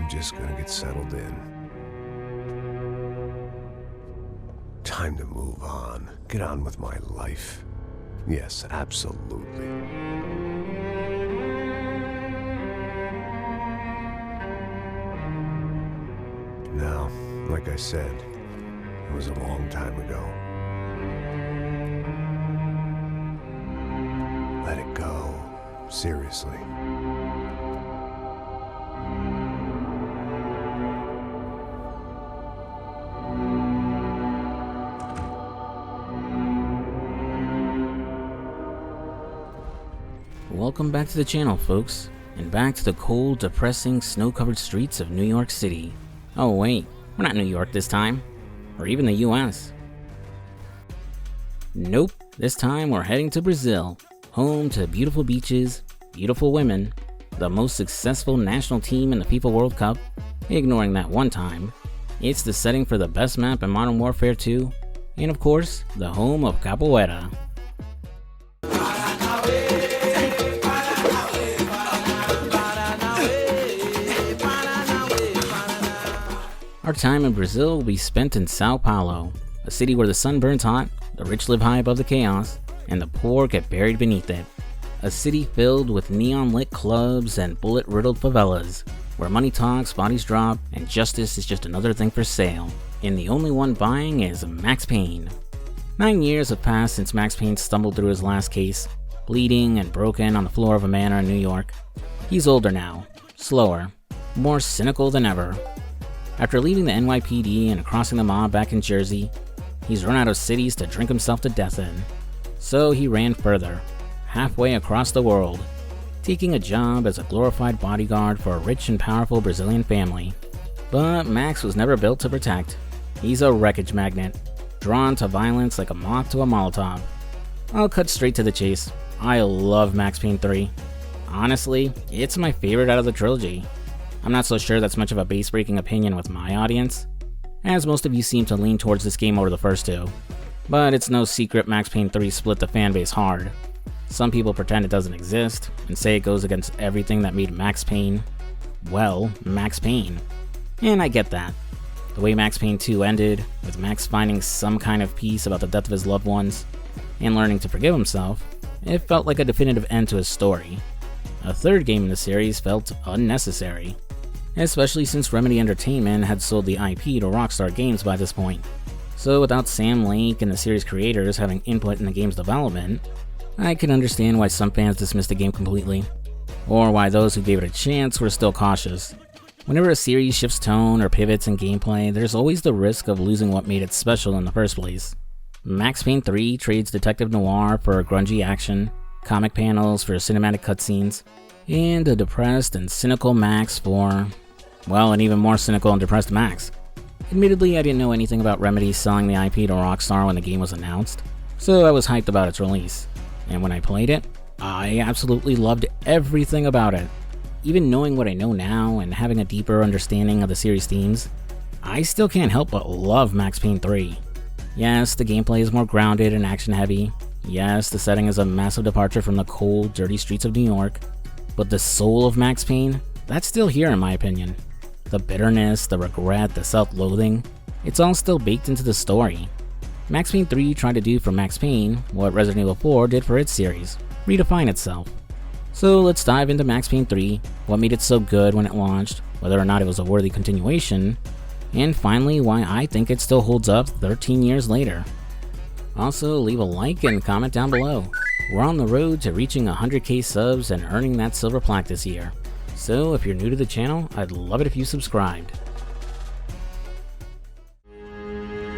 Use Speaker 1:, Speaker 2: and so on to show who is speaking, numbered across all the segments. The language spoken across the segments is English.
Speaker 1: just gonna get settled in. Time to move on. Get on with my life. Yes, absolutely. Now, like I said, it was a long time ago. Let it go. Seriously.
Speaker 2: Welcome back to the channel, folks, and back to the cold, depressing, snow-covered streets of New York City. Oh wait, we're not in New York this time, or even the US. Nope, this time we're heading to Brazil, home to beautiful beaches, beautiful women, the most successful national team in the FIFA World Cup, ignoring that one time. It's the setting for the best map in Modern Warfare 2, and of course, the home of Capoeira. Our time in Brazil will be spent in Sao Paulo, a city where the sun burns hot, the rich live high above the chaos, and the poor get buried beneath it. A city filled with neon-lit clubs and bullet-riddled favelas, where money talks, bodies drop, and justice is just another thing for sale. And the only one buying is Max Payne. 9 years have passed since Max Payne stumbled through his last case, bleeding and broken on the floor of a manor in New York. He's older now, slower, more cynical than ever. After leaving the NYPD and crossing the mob back in Jersey, he's run out of cities to drink himself to death in. So he ran further, halfway across the world, taking a job as a glorified bodyguard for a rich and powerful Brazilian family. But Max was never built to protect. He's a wreckage magnet, drawn to violence like a moth to a Molotov. I'll cut straight to the chase. I love Max Payne 3. Honestly, it's my favorite out of the trilogy. I'm not so sure that's much of a base-breaking opinion with my audience, as most of you seem to lean towards this game over the first two. But it's no secret Max Payne 3 split the fanbase hard. Some people pretend it doesn't exist, and say it goes against everything that made Max Payne, well, Max Payne. And I get that. The way Max Payne 2 ended, with Max finding some kind of peace about the death of his loved ones, and learning to forgive himself, it felt like a definitive end to his story. A third game in the series felt unnecessary, especially since Remedy Entertainment had sold the IP to Rockstar Games by this point. So without Sam Lake and the series creators having input in the game's development, I can understand why some fans dismissed the game completely, or why those who gave it a chance were still cautious. Whenever a series shifts tone or pivots in gameplay, there's always the risk of losing what made it special in the first place. Max Payne 3 trades detective noir for grungy action, comic panels for cinematic cutscenes, and a depressed and cynical Max for, well, an even more cynical and depressed Max. Admittedly, I didn't know anything about Remedy selling the IP to Rockstar when the game was announced, so I was hyped about its release. And when I played it, I absolutely loved everything about it. Even knowing what I know now and having a deeper understanding of the series themes, I still can't help but love Max Payne 3. Yes, the gameplay is more grounded and action-heavy. Yes, the setting is a massive departure from the cold, dirty streets of New York. But the soul of Max Payne, that's still here in my opinion. The bitterness, the regret, the self-loathing, it's all still baked into the story. Max Payne 3 tried to do for Max Payne what Resident Evil 4 did for its series, redefine itself. So let's dive into Max Payne 3, what made it so good when it launched, whether or not it was a worthy continuation, and finally why I think it still holds up 13 years later. Also, leave a like and comment down below. We're on the road to reaching 100k subs and earning that silver plaque this year. So if you're new to the channel, I'd love it if you subscribed.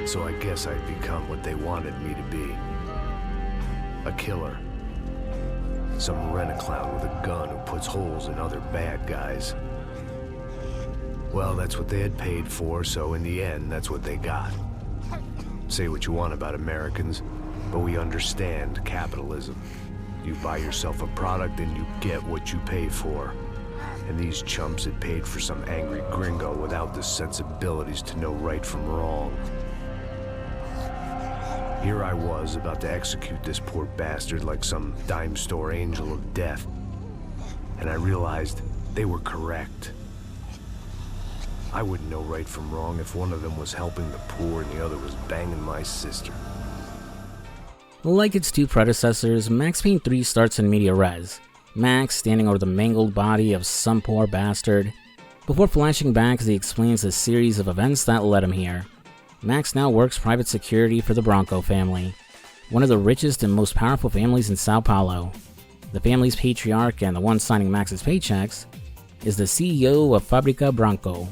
Speaker 1: So I guess I'd become what they wanted me to be. A killer. Some rent-a-clown with a gun who puts holes in other bad guys. Well, that's what they had paid for, so in the end, that's what they got. Say what you want about Americans, but we understand capitalism. You buy yourself a product and you get what you pay for. And these chumps had paid for some angry gringo without the sensibilities to know right from wrong. Here I was, about to execute this poor bastard like some dime store angel of death. And I realized they were correct. I wouldn't know right from wrong if one of them was helping the poor and the other was banging my sister.
Speaker 2: Like its two predecessors, Max Payne 3 starts in media res, Max standing over the mangled body of some poor bastard, before flashing back as he explains the series of events that led him here. Max now works private security for the Branco family, one of the richest and most powerful families in Sao Paulo. The family's patriarch and the one signing Max's paychecks is the CEO of Fabrica Branco,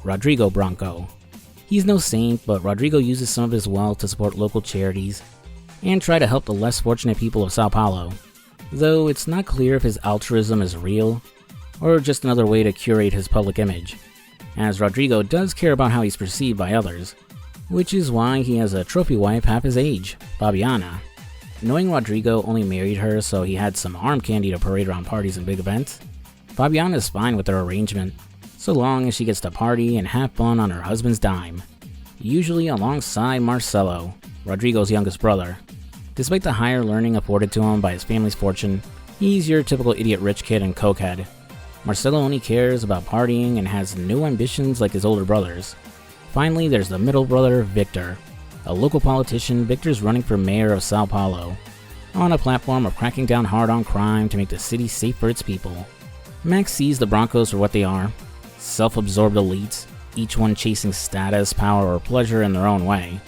Speaker 2: Rodrigo Branco. He's no saint, but Rodrigo uses some of his wealth to support local charities and try to help the less fortunate people of Sao Paulo, though it's not clear if his altruism is real or just another way to curate his public image, as Rodrigo does care about how he's perceived by others, which is why he has a trophy wife half his age, Fabiana. Knowing Rodrigo only married her so he had some arm candy to parade around parties and big events, Fabiana is fine with their arrangement, so long as she gets to party and have fun on her husband's dime, usually alongside Marcelo, Rodrigo's youngest brother. Despite the higher learning afforded to him by his family's fortune, he's your typical idiot rich kid and cokehead. Marcelo only cares about partying and has no ambitions like his older brothers. Finally, there's the middle brother, Victor. A local politician, Victor's running for mayor of Sao Paulo, on a platform of cracking down hard on crime to make the city safe for its people. Max sees the Brancos for what they are, self-absorbed elites, each one chasing status, power, or pleasure in their own way.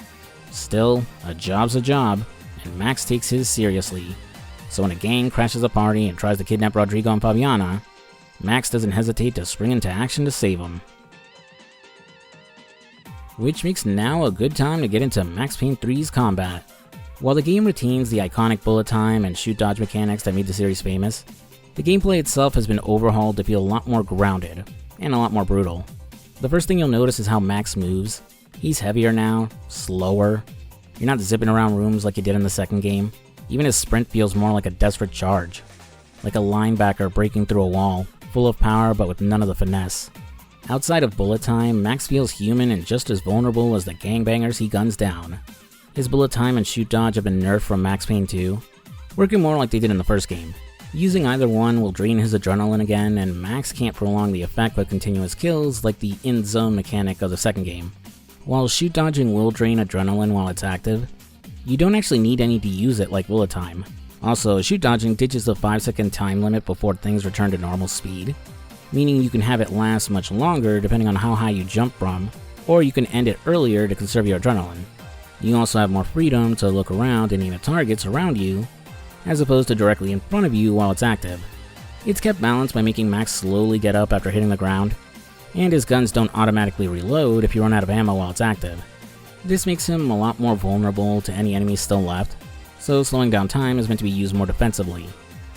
Speaker 2: Still, a job's a job, and Max takes his seriously. So when a gang crashes a party and tries to kidnap Rodrigo and Fabiana, Max doesn't hesitate to spring into action to save them. Which makes now a good time to get into Max Payne 3's combat. While the game retains the iconic bullet time and shoot dodge mechanics that made the series famous, the gameplay itself has been overhauled to feel a lot more grounded, and a lot more brutal. The first thing you'll notice is how Max moves. He's heavier now, slower. You're not zipping around rooms like you did in the second game. Even his sprint feels more like a desperate charge, like a linebacker breaking through a wall, full of power but with none of the finesse. Outside of bullet time, Max feels human and just as vulnerable as the gangbangers he guns down. His bullet time and shoot dodge have been nerfed from Max Payne 2, working more like they did in the first game. Using either one will drain his adrenaline again, and Max can't prolong the effect with continuous kills like the in-zone mechanic of the second game. While shoot dodging will drain adrenaline while it's active, you don't actually need any to use it like bullet time. Also, shoot dodging ditches the 5-second time limit before things return to normal speed, meaning you can have it last much longer depending on how high you jump from, or you can end it earlier to conserve your adrenaline. You also have more freedom to look around and aim at targets around you, as opposed to directly in front of you while it's active. It's kept balanced by making Max slowly get up after hitting the ground, and his guns don't automatically reload if you run out of ammo while it's active. This makes him a lot more vulnerable to any enemies still left, so slowing down time is meant to be used more defensively.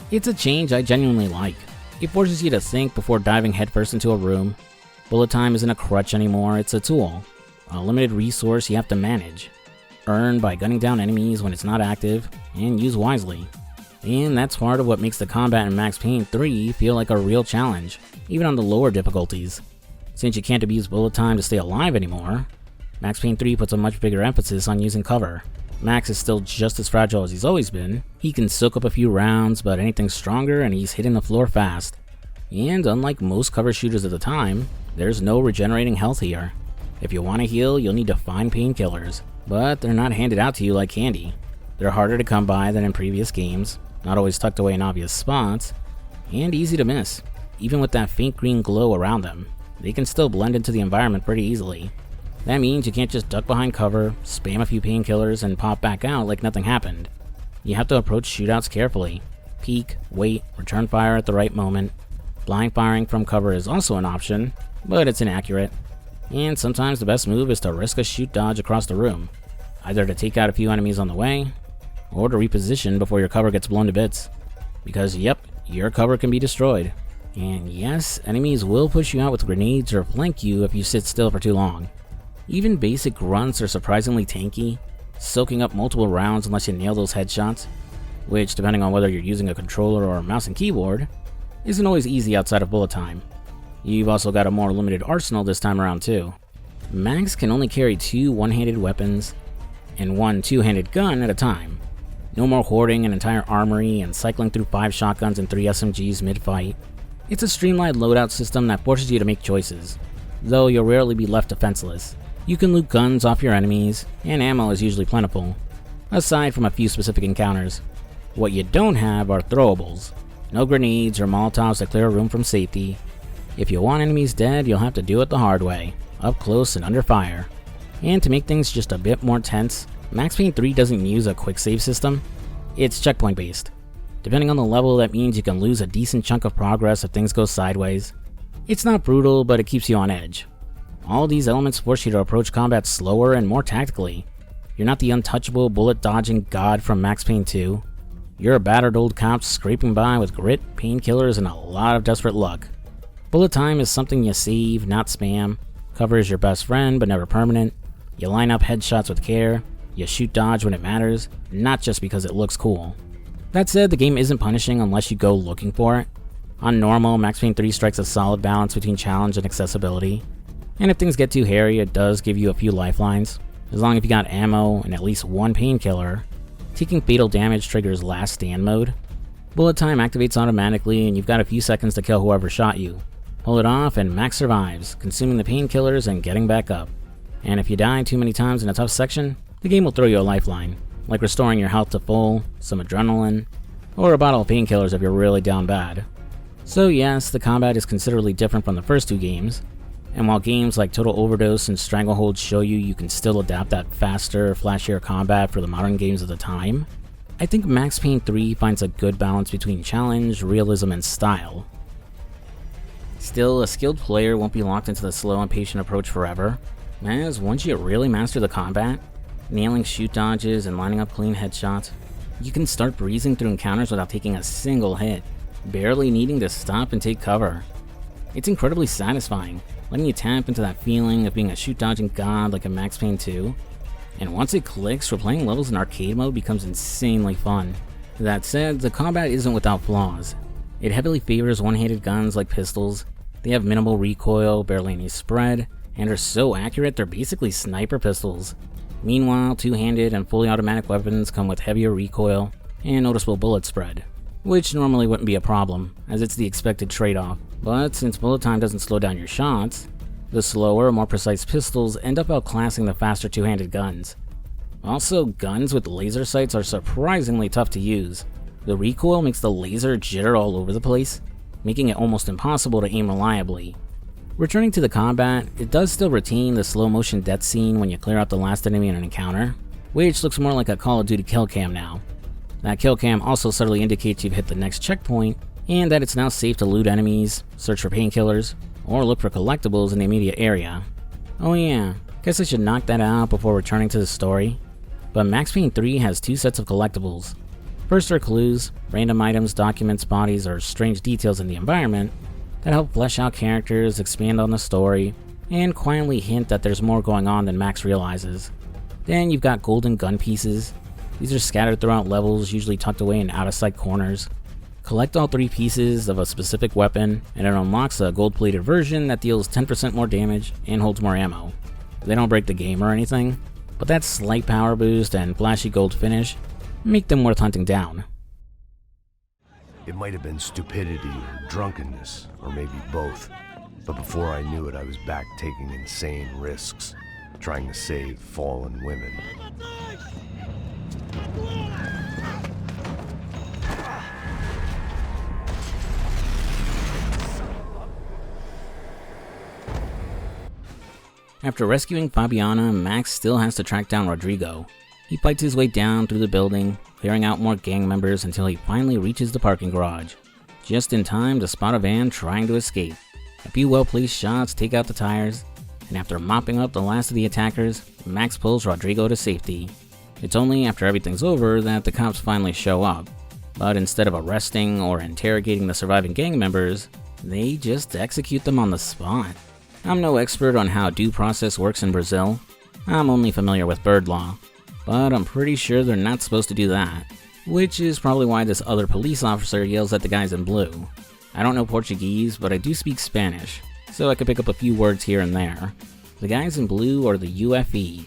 Speaker 2: It's a change I genuinely like. It forces you to think before diving headfirst into a room. Bullet time isn't a crutch anymore, it's a tool, a limited resource you have to manage, earned by gunning down enemies when it's not active, and use wisely. And that's part of what makes the combat in Max Payne 3 feel like a real challenge, even on the lower difficulties. Since you can't abuse bullet time to stay alive anymore, Max Payne 3 puts a much bigger emphasis on using cover. Max is still just as fragile as he's always been. He can soak up a few rounds, but anything stronger and he's hitting the floor fast. And unlike most cover shooters at the time, there's no regenerating health here. If you want to heal, you'll need to find painkillers, but they're not handed out to you like candy. They're harder to come by than in previous games, not always tucked away in obvious spots, and easy to miss. Even with that faint green glow around them, they can still blend into the environment pretty easily. That means you can't just duck behind cover, spam a few painkillers, and pop back out like nothing happened. You have to approach shootouts carefully. Peek, wait, return fire at the right moment. Blind firing from cover is also an option, but it's inaccurate. And sometimes the best move is to risk a shoot dodge across the room, either to take out a few enemies on the way, or to reposition before your cover gets blown to bits. Because yep, your cover can be destroyed. And yes, enemies will push you out with grenades or flank you if you sit still for too long. Even basic grunts are surprisingly tanky, soaking up multiple rounds unless you nail those headshots, which, depending on whether you're using a controller or a mouse and keyboard, isn't always easy outside of bullet time. You've also got a more limited arsenal this time around too. Max can only carry 2 one-handed weapons and 1 two-handed gun at a time. No more hoarding an entire armory and cycling through 5 shotguns and 3 SMGs mid-fight. It's a streamlined loadout system that forces you to make choices. though you'll rarely be left defenseless. You can loot guns off your enemies, and ammo is usually plentiful, aside from a few specific encounters. What you don't have are throwables. No grenades or molotovs to clear a room from safety. If you want enemies dead, you'll have to do it the hard way, up close and under fire. And to make things just a bit more tense, Max Payne 3 doesn't use a quick save system. It's checkpoint based. Depending on the level, that means you can lose a decent chunk of progress if things go sideways. It's not brutal, but it keeps you on edge. All these elements force you to approach combat slower and more tactically. You're not the untouchable, bullet-dodging god from Max Payne 2. You're a battered old cop scraping by with grit, painkillers, and a lot of desperate luck. Bullet time is something you save, not spam. Cover is your best friend, but never permanent. You line up headshots with care. You shoot dodge when it matters, not just because it looks cool. That said, the game isn't punishing unless you go looking for it. On normal, Max Payne 3 strikes a solid balance between challenge and accessibility. And if things get too hairy, it does give you a few lifelines. As long as you got ammo and at least one painkiller. Taking fatal damage triggers last stand mode. Bullet time activates automatically and you've got a few seconds to kill whoever shot you. Pull it off and Max survives, consuming the painkillers and getting back up. And if you die too many times in a tough section, the game will throw you a lifeline, like restoring your health to full, some adrenaline, or a bottle of painkillers if you're really down bad. So yes, the combat is considerably different from the first two games, and while games like Total Overdose and Stranglehold show you can still adapt that faster, flashier combat for the modern games of the time, I think Max Payne 3 finds a good balance between challenge, realism, and style. Still, a skilled player won't be locked into the slow and patient approach forever, as once you really master the combat, nailing shoot dodges and lining up clean headshots, you can start breezing through encounters without taking a single hit, barely needing to stop and take cover. It's incredibly satisfying, letting you tap into that feeling of being a shoot-dodging god like in Max Payne 2. And once it clicks, replaying levels in arcade mode becomes insanely fun. That said, the combat isn't without flaws. It heavily favors one-handed guns like pistols. They have minimal recoil, barely any spread, and are so accurate they're basically sniper pistols. Meanwhile, two-handed and fully automatic weapons come with heavier recoil and noticeable bullet spread, which normally wouldn't be a problem, as it's the expected trade-off. But since bullet time doesn't slow down your shots, the slower, more precise pistols end up outclassing the faster two-handed guns. Also, guns with laser sights are surprisingly tough to use. The recoil makes the laser jitter all over the place, making it almost impossible to aim reliably. Returning to the combat, it does still retain the slow-motion death scene when you clear out the last enemy in an encounter, which looks more like a Call of Duty kill cam now. That kill cam also subtly indicates you've hit the next checkpoint, and that it's now safe to loot enemies, search for painkillers, or look for collectibles in the immediate area. Oh yeah, guess I should knock that out before returning to the story. But Max Payne 3 has two sets of collectibles. First are clues, random items, documents, bodies, or strange details in the environment that help flesh out characters, expand on the story, and quietly hint that there's more going on than Max realizes. Then you've got golden gun pieces. These are scattered throughout levels, usually tucked away in out-of-sight corners. Collect all 3 pieces of a specific weapon, and it unlocks a gold-plated version that deals 10% more damage and holds more ammo. They don't break the game or anything, but that slight power boost and flashy gold finish make them worth hunting down.
Speaker 1: It might have been stupidity or drunkenness, or maybe both. But before I knew it, I was back taking insane risks, trying to save fallen women.
Speaker 2: After rescuing Fabiana, Max still has to track down Rodrigo. He fights his way down through the building, clearing out more gang members until he finally reaches the parking garage, just in time to spot a van trying to escape. A few well-placed shots take out the tires, and after mopping up the last of the attackers, Max pulls Rodrigo to safety. It's only after everything's over that the cops finally show up, but instead of arresting or interrogating the surviving gang members, they just execute them on the spot. I'm no expert on how due process works in Brazil. I'm only familiar with bird law, but I'm pretty sure they're not supposed to do that, which is probably why this other police officer yells at the guys in blue. I don't know Portuguese, but I do speak Spanish, so I could pick up a few words here and there. The guys in blue are the UFE,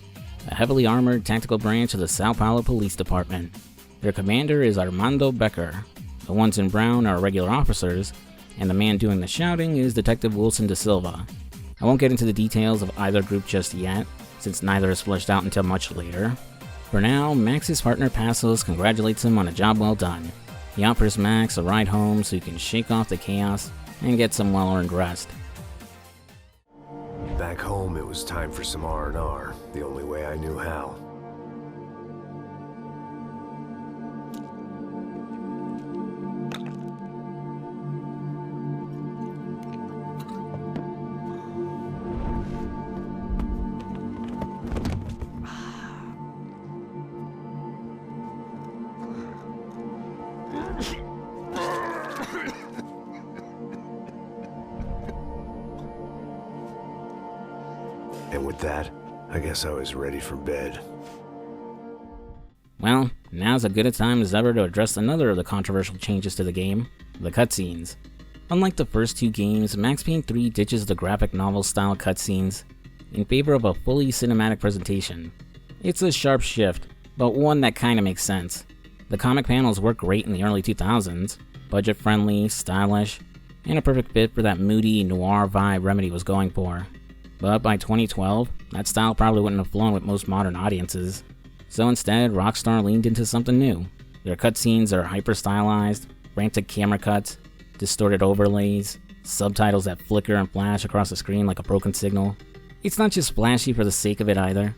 Speaker 2: a heavily armored tactical branch of the Sao Paulo Police Department. Their commander is Armando Becker. The ones in brown are regular officers, and the man doing the shouting is Detective Wilson da Silva. I won't get into the details of either group just yet, since neither is fleshed out until much later. For now, Max's partner Passos congratulates him on a job well done. He offers Max a ride home so he can shake off the chaos and get some well-earned rest.
Speaker 1: Back home, it was time for some R&R, the only way I knew how. And with that, I guess I was ready for bed.
Speaker 2: Well, now's as good a time as ever to address another of the controversial changes to the game, the cutscenes. Unlike the first two games, Max Payne 3 ditches the graphic novel-style cutscenes in favor of a fully cinematic presentation. It's a sharp shift, but one that kinda makes sense. The comic panels worked great in the early 2000s, budget-friendly, stylish, and a perfect fit for that moody, noir vibe Remedy was going for. But by 2012, that style probably wouldn't have flown with most modern audiences. So instead, Rockstar leaned into something new. Their cutscenes are hyper-stylized, frantic camera cuts, distorted overlays, subtitles that flicker and flash across the screen like a broken signal. It's not just flashy for the sake of it either.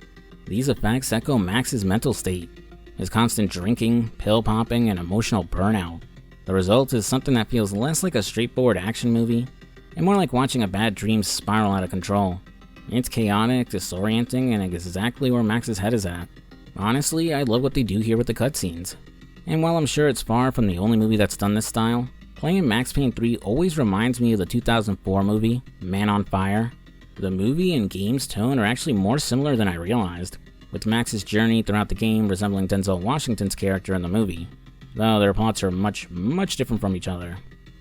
Speaker 2: These effects echo Max's mental state, his constant drinking, pill popping, and emotional burnout. The result is something that feels less like a straightforward action movie, and more like watching a bad dream spiral out of control. It's chaotic, disorienting, and exactly where Max's head is at. Honestly, I love what they do here with the cutscenes. And while I'm sure it's far from the only movie that's done this style, playing Max Payne 3 always reminds me of the 2004 movie, Man on Fire. The movie and game's tone are actually more similar than I realized, with Max's journey throughout the game resembling Denzel Washington's character in the movie, though their plots are much different from each other.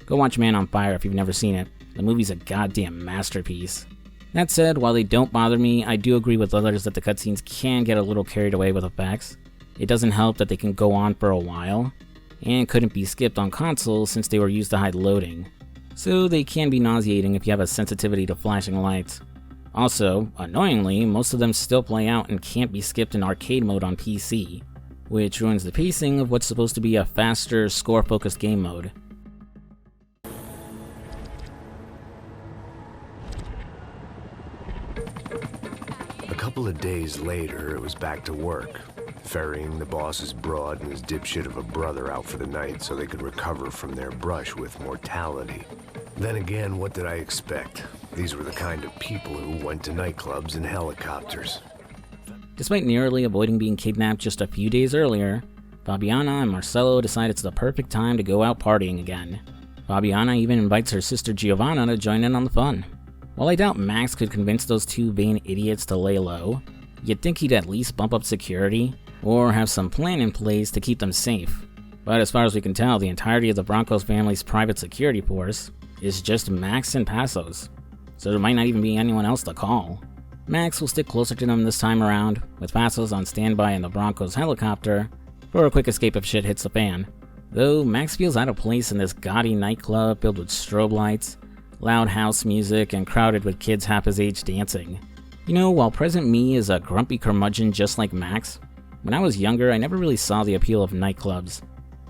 Speaker 2: Go watch Man on Fire if you've never seen it. The movie's a goddamn masterpiece. That said, while they don't bother me, I do agree with others that the cutscenes can get a little carried away with effects. It doesn't help that they can go on for a while, and couldn't be skipped on consoles since they were used to hide loading. So they can be nauseating if you have a sensitivity to flashing lights. Also, annoyingly, most of them still play out and can't be skipped in arcade mode on PC, which ruins the pacing of what's supposed to be a faster, score-focused game mode.
Speaker 1: A couple of days later, it was back to work, ferrying the boss's broad and his dipshit of a brother out for the night so they could recover from their brush with mortality. Then again, what did I expect? These were the kind of people who went to nightclubs in helicopters.
Speaker 2: Despite narrowly avoiding being kidnapped just a few days earlier, Fabiana and Marcello decide it's the perfect time to go out partying again. Fabiana even invites her sister Giovanna to join in on the fun. While I doubt Max could convince those two vain idiots to lay low, you'd think he'd at least bump up security, or have some plan in place to keep them safe. But as far as we can tell, the entirety of the Brancos family's private security force is just Max and Passos, so there might not even be anyone else to call. Max will stick closer to them this time around, with Passos on standby in the Brancos helicopter for a quick escape if shit hits the fan. Though Max feels out of place in this gaudy nightclub filled with strobe lights, loud house music, and crowded with kids half his age dancing. You know, while present me is a grumpy curmudgeon just like Max, when I was younger I never really saw the appeal of nightclubs.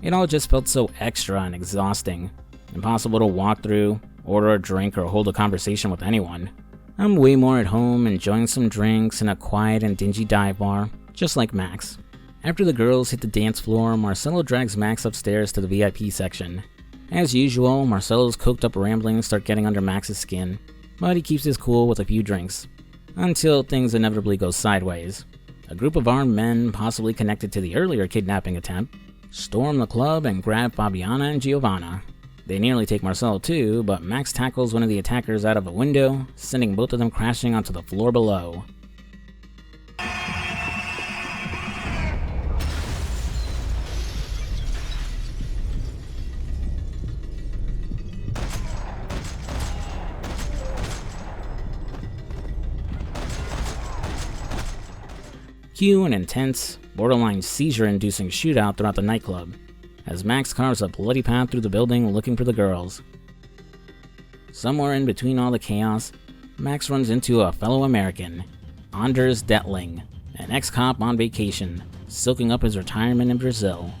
Speaker 2: It all just felt so extra and exhausting. Impossible to walk through, order a drink, or hold a conversation with anyone. I'm way more at home enjoying some drinks in a quiet and dingy dive bar, just like Max. After the girls hit the dance floor, Marcello drags Max upstairs to the VIP section. As usual, Marcello's coked up ramblings start getting under Max's skin, but he keeps his cool with a few drinks, until things inevitably go sideways. A group of armed men, possibly connected to the earlier kidnapping attempt, storm the club and grab Fabiana and Giovanna. They nearly take Marcello too, but Max tackles one of the attackers out of a window, sending both of them crashing onto the floor below. Cue an intense, borderline seizure-inducing shootout throughout the nightclub, as Max carves a bloody path through the building looking for the girls. Somewhere in between all the chaos, Max runs into a fellow American, Anders Detling, an ex-cop on vacation, soaking up his retirement in Brazil.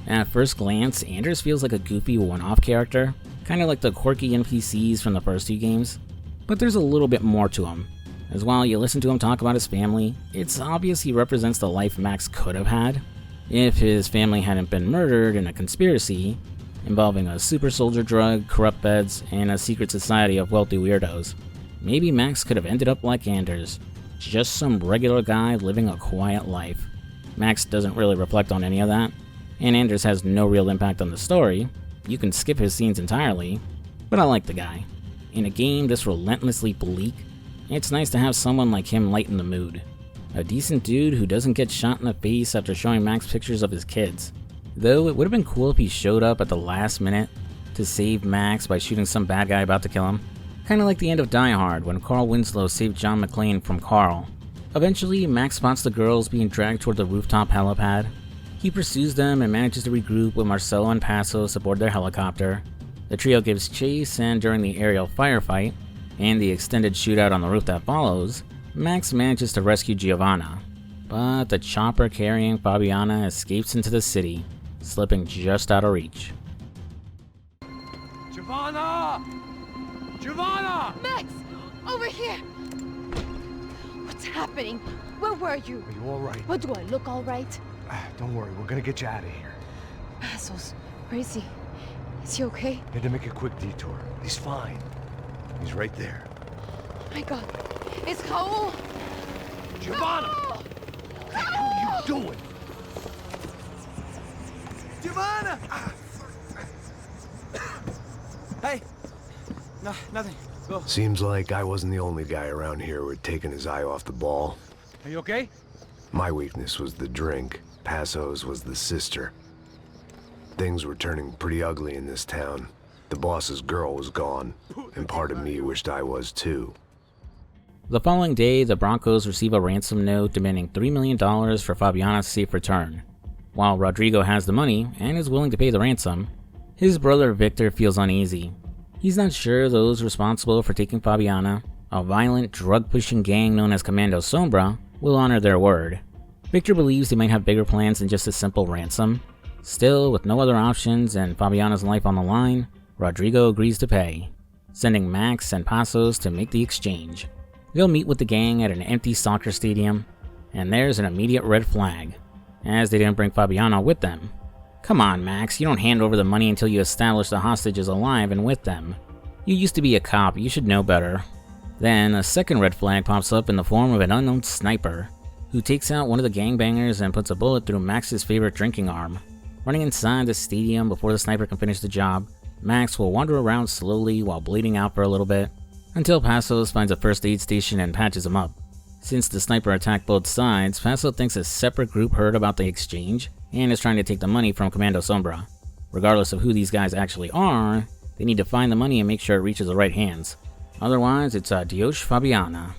Speaker 2: At first glance, Anders feels like a goofy one-off character, kind of like the quirky NPCs from the first two games, but there's a little bit more to him, as while you listen to him talk about his family, it's obvious he represents the life Max could have had if his family hadn't been murdered in a conspiracy involving a super soldier drug, corrupt feds, and a secret society of wealthy weirdos. Maybe Max could have ended up like Anders, just some regular guy living a quiet life. Max doesn't really reflect on any of that, and Anders has no real impact on the story. You can skip his scenes entirely, but I like the guy. In a game this relentlessly bleak, it's nice to have someone like him lighten the mood. A decent dude who doesn't get shot in the face after showing Max pictures of his kids. Though it would have been cool if he showed up at the last minute to save Max by shooting some bad guy about to kill him. Kinda like the end of Die Hard when Carl Winslow saved John McClane from Carl. Eventually, Max spots the girls being dragged toward the rooftop helipad. He pursues them and manages to regroup with Marcelo and Passos aboard their helicopter. The trio gives chase, and during the aerial firefight, and the extended shootout on the roof that follows, Max manages to rescue Giovanna. But the chopper carrying Fabiana escapes into the city, slipping just out of reach.
Speaker 3: Giovanna! Giovanna!
Speaker 4: Max! Over here! What's happening? Where were you?
Speaker 3: Are you all right?
Speaker 4: What, do I look all right?
Speaker 3: Don't worry, we're gonna get you out of here.
Speaker 4: Passos, where is he? Is he okay?
Speaker 3: Had to make a quick detour. He's fine. He's right there.
Speaker 4: Oh my god. It's Raul!
Speaker 3: Giovanna!
Speaker 4: Raul!
Speaker 3: What the hell are you doing? Giovanna!
Speaker 5: Hey! No, nothing. Go.
Speaker 1: Seems like I wasn't the only guy around here who had taken his eye off the ball.
Speaker 5: Are you okay?
Speaker 1: My weakness was the drink. Passos was the sister. Things were turning pretty ugly in this town. The boss's girl was gone, and part of me wished I was too.
Speaker 2: The following day, the Broncos receive a ransom note demanding $3 million for Fabiana's safe return. While Rodrigo has the money and is willing to pay the ransom, his brother Victor feels uneasy. He's not sure those responsible for taking Fabiana, a violent, drug-pushing gang known as Commando Sombra, will honor their word. Victor believes they might have bigger plans than just a simple ransom. Still, with no other options and Fabiana's life on the line, Rodrigo agrees to pay, sending Max and Passos to make the exchange. They'll meet with the gang at an empty soccer stadium, and there's an immediate red flag, as they didn't bring Fabiana with them. Come on, Max, you don't hand over the money until you establish the hostages alive and with them. You used to be a cop, you should know better. Then, a second red flag pops up in the form of an unknown sniper, who takes out one of the gangbangers and puts a bullet through Max's favorite drinking arm. Running inside the stadium before the sniper can finish the job, Max will wander around slowly while bleeding out for a little bit, until Passos finds a first aid station and patches him up. Since the sniper attacked both sides, Passos thinks a separate group heard about the exchange and is trying to take the money from Commando Sombra. Regardless of who these guys actually are, they need to find the money and make sure it reaches the right hands. Otherwise, it's adios Fabiana.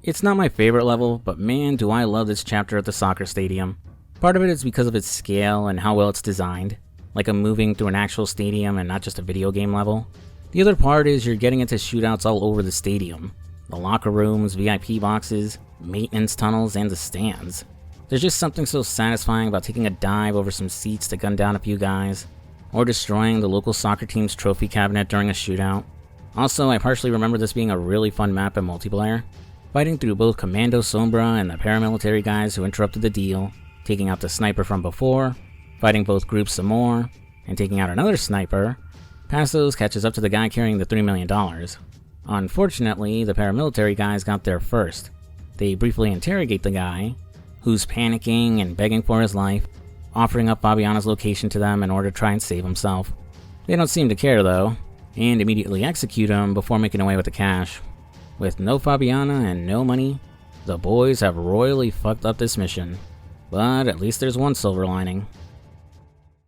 Speaker 2: It's not my favorite level, but man do I love this chapter at the soccer stadium. Part of it is because of its scale and how well it's designed, like I'm moving through an actual stadium and not just a video game level. The other part is you're getting into shootouts all over the stadium. The locker rooms, VIP boxes, maintenance tunnels, and the stands. There's just something so satisfying about taking a dive over some seats to gun down a few guys, or destroying the local soccer team's trophy cabinet during a shootout. Also, I partially remember this being a really fun map in multiplayer, fighting through both Commando Sombra and the paramilitary guys who interrupted the deal, taking out the sniper from before, fighting both groups some more, and taking out another sniper. Passos catches up to the guy carrying the $3 million. Unfortunately, the paramilitary guys got there first. They briefly interrogate the guy, who's panicking and begging for his life, offering up Fabiana's location to them in order to try and save himself. They don't seem to care though, and immediately execute him before making away with the cash. With no Fabiana and no money, the boys have royally fucked up this mission. But at least there's one silver lining.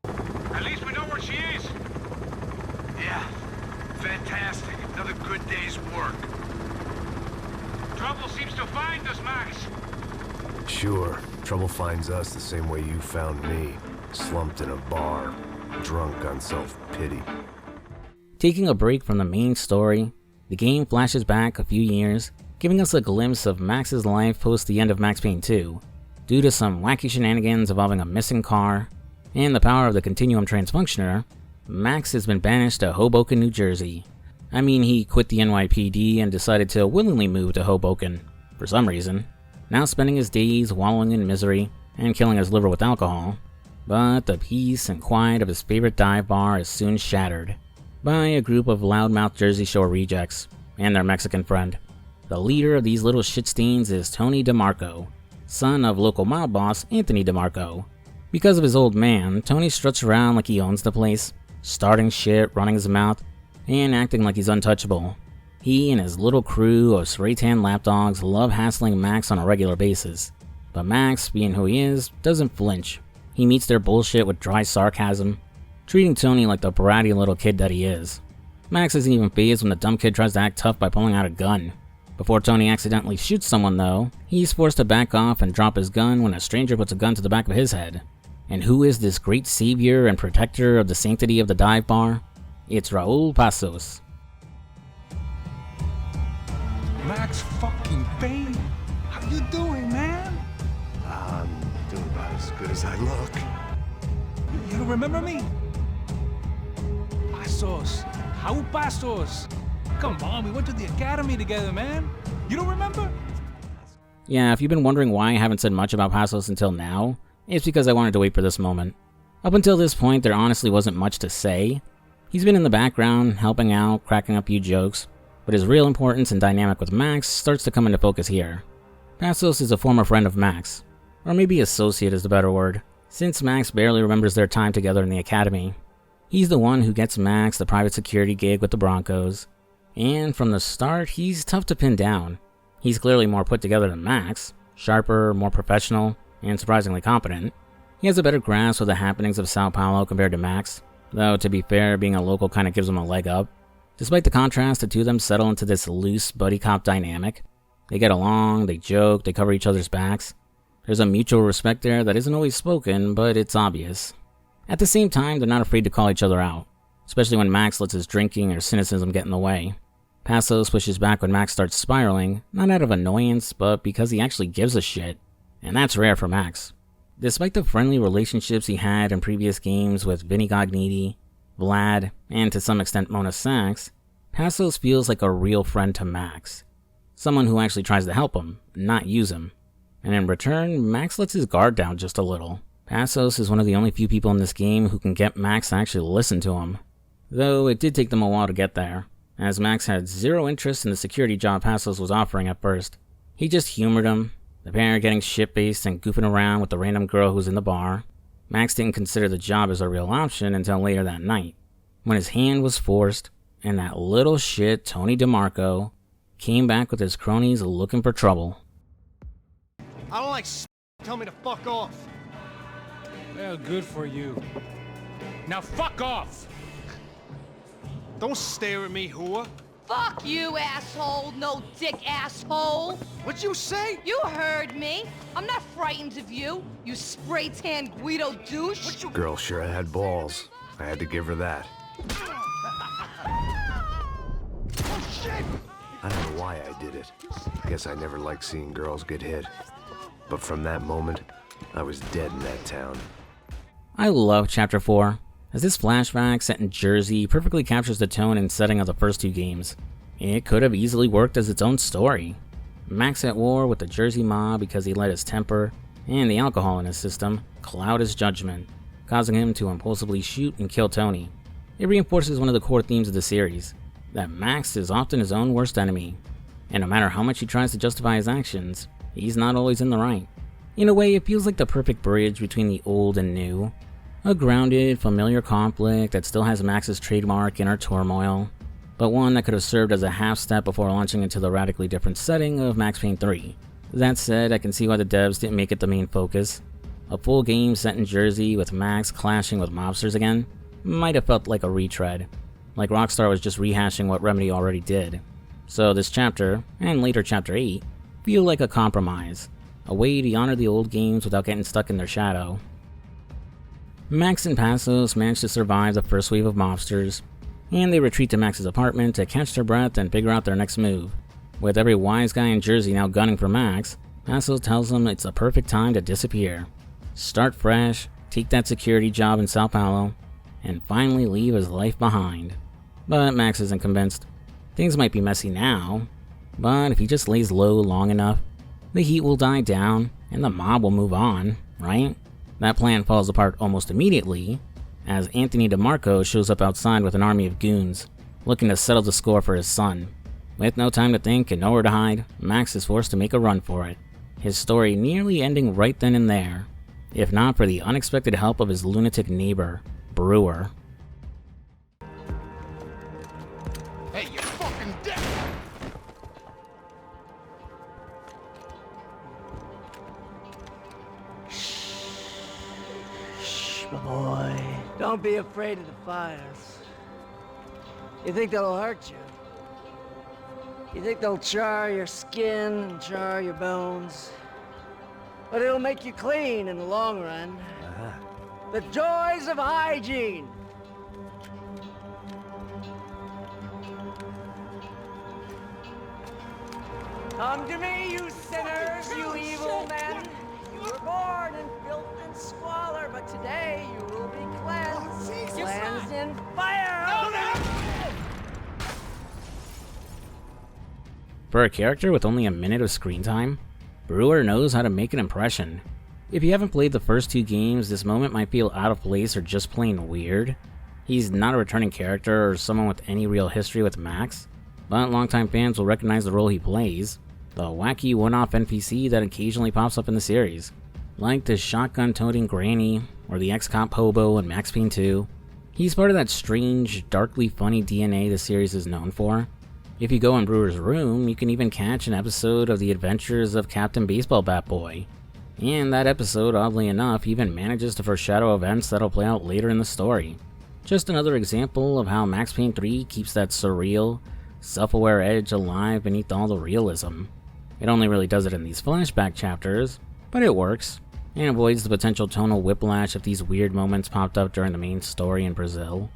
Speaker 6: At least we know where she is. Yeah, fantastic. Another good day's work. Trouble seems to find us, Max.
Speaker 1: Sure, trouble finds us the same way you found me. Slumped in a bar, drunk on self-pity.
Speaker 2: Taking a break from the main story, The game flashes back a few years, giving us a glimpse of Max's life post the end of Max Payne 2, due to some wacky shenanigans involving a missing car and the power of the Continuum Transfunctioner. Max has been banished to Hoboken, New Jersey. I mean, he quit the NYPD and decided to willingly move to Hoboken, for some reason, now spending his days wallowing in misery and killing his liver with alcohol. But the peace and quiet of his favorite dive bar is soon shattered by a group of loudmouth Jersey Shore rejects and their Mexican friend. The leader of these little shitstains is Tony DeMarco, son of local mob boss Anthony DeMarco. Because of his old man, Tony struts around like he owns the place, starting shit, running his mouth, and acting like he's untouchable. He and his little crew of spray-tan lapdogs love hassling Max on a regular basis, but Max, being who he is, doesn't flinch. He meets their bullshit with dry sarcasm, treating Tony like the bratty little kid that he is. Max isn't even fazed when the dumb kid tries to act tough by pulling out a gun. Before Tony accidentally shoots someone though, he's forced to back off and drop his gun when a stranger puts a gun to the back of his head. And who is this great savior and protector of the sanctity of the dive bar? It's Raul Passos.
Speaker 5: Max fucking Payne. How you doing, man?
Speaker 3: I'm doing about as good as I look.
Speaker 5: You don't remember me? Passos. Raul Passos. Come on, we went to the academy together, man. You don't remember?
Speaker 2: Yeah, if you've been wondering why I haven't said much about Passos until now, it's because I wanted to wait for this moment. Up until this point, there honestly wasn't much to say. He's been in the background, helping out, cracking up a few jokes, but his real importance and dynamic with Max starts to come into focus here. Passos is a former friend of Max, or maybe associate is the better word, since Max barely remembers their time together in the academy. He's the one who gets Max the private security gig with the Broncos, and from the start, he's tough to pin down. He's clearly more put together than Max, sharper, more professional, and surprisingly competent. He has a better grasp of the happenings of Sao Paulo compared to Max, though to be fair, being a local kinda gives him a leg up. Despite the contrast, the two of them settle into this loose buddy cop dynamic. They get along, they joke, they cover each other's backs. There's a mutual respect there that isn't always spoken, but it's obvious. At the same time, they're not afraid to call each other out, especially when Max lets his drinking or cynicism get in the way. Passos pushes back when Max starts spiraling, not out of annoyance, but because he actually gives a shit. And that's rare for Max. Despite the friendly relationships he had in previous games with Vinny Gognitti, Vlad, and to some extent Mona Sachs, Passos feels like a real friend to Max. Someone who actually tries to help him, not use him. And in return, Max lets his guard down just a little. Passos is one of the only few people in this game who can get Max to actually listen to him. Though it did take them a while to get there, as Max had zero interest in the security job Passos was offering at first. He just humored him, the pair getting shit-faced and goofing around with the random girl who was in the bar. Max didn't consider the job as a real option until later that night, when his hand was forced, and that little shit Tony DeMarco came back with his cronies looking for trouble.
Speaker 7: I don't like tell me to fuck off.
Speaker 5: Well, good for you. Now fuck off!
Speaker 7: Don't stare at me, whore.
Speaker 4: Fuck you, asshole. No dick asshole.
Speaker 7: What'd you say?
Speaker 4: You heard me. I'm not frightened of you, you spray-tan Guido douche.
Speaker 1: Girl sure had balls. I had to give her that.
Speaker 7: Oh, shit!
Speaker 1: I don't know why I did it. I guess I never liked seeing girls get hit. But from that moment, I was dead in that town.
Speaker 2: I love Chapter 4, as this flashback set in Jersey perfectly captures the tone and setting of the first two games. It could have easily worked as its own story. Max at war with the Jersey mob because he let his temper, and the alcohol in his system, cloud his judgment, causing him to impulsively shoot and kill Tony. It reinforces one of the core themes of the series, that Max is often his own worst enemy, and no matter how much he tries to justify his actions, he's not always in the right. In a way, it feels like the perfect bridge between the old and new. A grounded, familiar conflict that still has Max's trademark inner turmoil, but one that could have served as a half step before launching into the radically different setting of Max Payne 3. That said, I can see why the devs didn't make it the main focus. A full game set in Jersey with Max clashing with mobsters again might have felt like a retread, like Rockstar was just rehashing what Remedy already did. So this chapter, and later Chapter 8, feel like a compromise, a way to honor the old games without getting stuck in their shadow. Max and Passos managed to survive the first wave of mobsters, and they retreat to Max's apartment to catch their breath and figure out their next move. With every wise guy in Jersey now gunning for Max, Passos tells them it's a perfect time to disappear. Start fresh, take that security job in Sao Paulo, and finally leave his life behind. But Max isn't convinced. Things might be messy now, but if he just lays low long enough, the heat will die down and the mob will move on, right? That plan falls apart almost immediately, as Anthony DeMarco shows up outside with an army of goons, looking to settle the score for his son. With no time to think and nowhere to hide, Max is forced to make a run for it, his story nearly ending right then and there, if not for the unexpected help of his lunatic neighbor, Brewer.
Speaker 7: Hey, you fucking dick!
Speaker 8: Shh, my boy. Don't be afraid of the fires. You think they'll hurt you? You think they'll char your skin and char your bones? But it'll make you clean in the long run. The joys of hygiene! Come to me, you sinners, you evil men! You were born in filth and squalor, but today you will be cleansed. Cleansed in fire!
Speaker 2: For a character with only a minute of screen time, Brewer knows how to make an impression. If you haven't played the first two games, this moment might feel out of place or just plain weird. He's not a returning character or someone with any real history with Max, but longtime fans will recognize the role he plays, the wacky one-off NPC that occasionally pops up in the series, like the shotgun-toting granny or the ex-cop hobo in Max Payne 2. He's part of that strange, darkly funny DNA the series is known for. If you go in Brewer's room, you can even catch an episode of the adventures of Captain Baseball Bat Boy. And that episode, oddly enough, even manages to foreshadow events that'll play out later in the story. Just another example of how Max Payne 3 keeps that surreal, self-aware edge alive beneath all the realism. It only really does it in these flashback chapters, but it works, and avoids the potential tonal whiplash if these weird moments popped up during the main story in Brazil.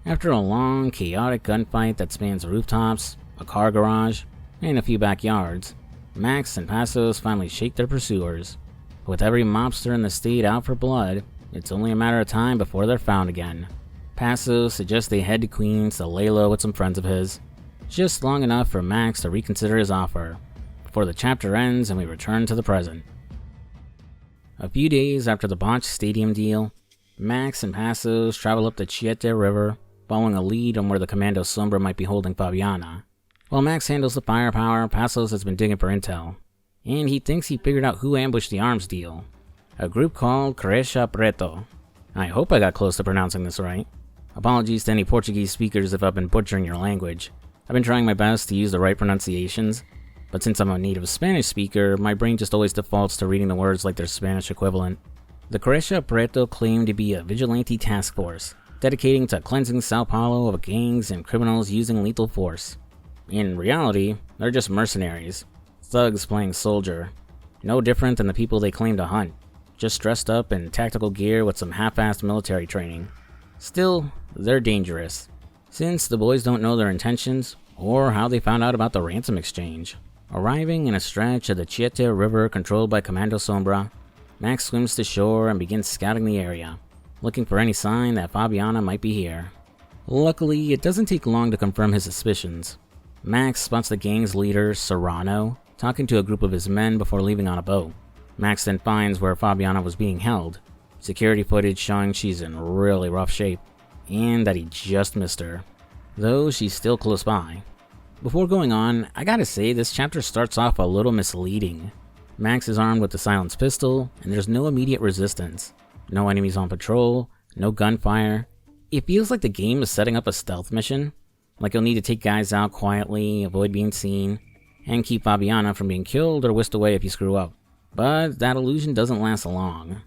Speaker 2: After a long, chaotic gunfight that spans rooftops, a car garage, and a few backyards, Max and Passos finally shake their pursuers. With every mobster in the state out for blood, it's only a matter of time before they're found again. Passos suggests they head to Queens to lay low with some friends of his, just long enough for Max to reconsider his offer, before the chapter ends and we return to the present. A few days after the botched stadium deal, Max and Passos travel up the Chiete River, following a lead on where the Commando Sombra might be holding Fabiana. While Max handles the firepower, Passos has been digging for intel, and he thinks he figured out who ambushed the arms deal. A group called Caixa Preto. I hope I got close to pronouncing this right. Apologies to any Portuguese speakers if I've been butchering your language. I've been trying my best to use the right pronunciations, but since I'm a native Spanish speaker, my brain just always defaults to reading the words like their Spanish equivalent. The Caixa Preto claim to be a vigilante task force, dedicating to cleansing Sao Paulo of gangs and criminals using lethal force. In reality, they're just mercenaries, thugs playing soldier, no different than the people they claim to hunt, just dressed up in tactical gear with some half-assed military training. Still, they're dangerous, since the boys don't know their intentions or how they found out about the ransom exchange. Arriving in a stretch of the Chiete River controlled by Commando Sombra, Max swims to shore and begins scouting the area, looking for any sign that Fabiana might be here. Luckily, it doesn't take long to confirm his suspicions. Max spots the gang's leader, Serrano, talking to a group of his men before leaving on a boat. Max then finds where Fabiana was being held, security footage showing she's in really rough shape, and that he just missed her, though she's still close by. Before going on, I gotta say this chapter starts off a little misleading. Max is armed with the silenced pistol, and there's no immediate resistance. No enemies on patrol, no gunfire. It feels like the game is setting up a stealth mission, like you'll need to take guys out quietly, avoid being seen, and keep Fabiana from being killed or whisked away if you screw up. But that illusion doesn't last long.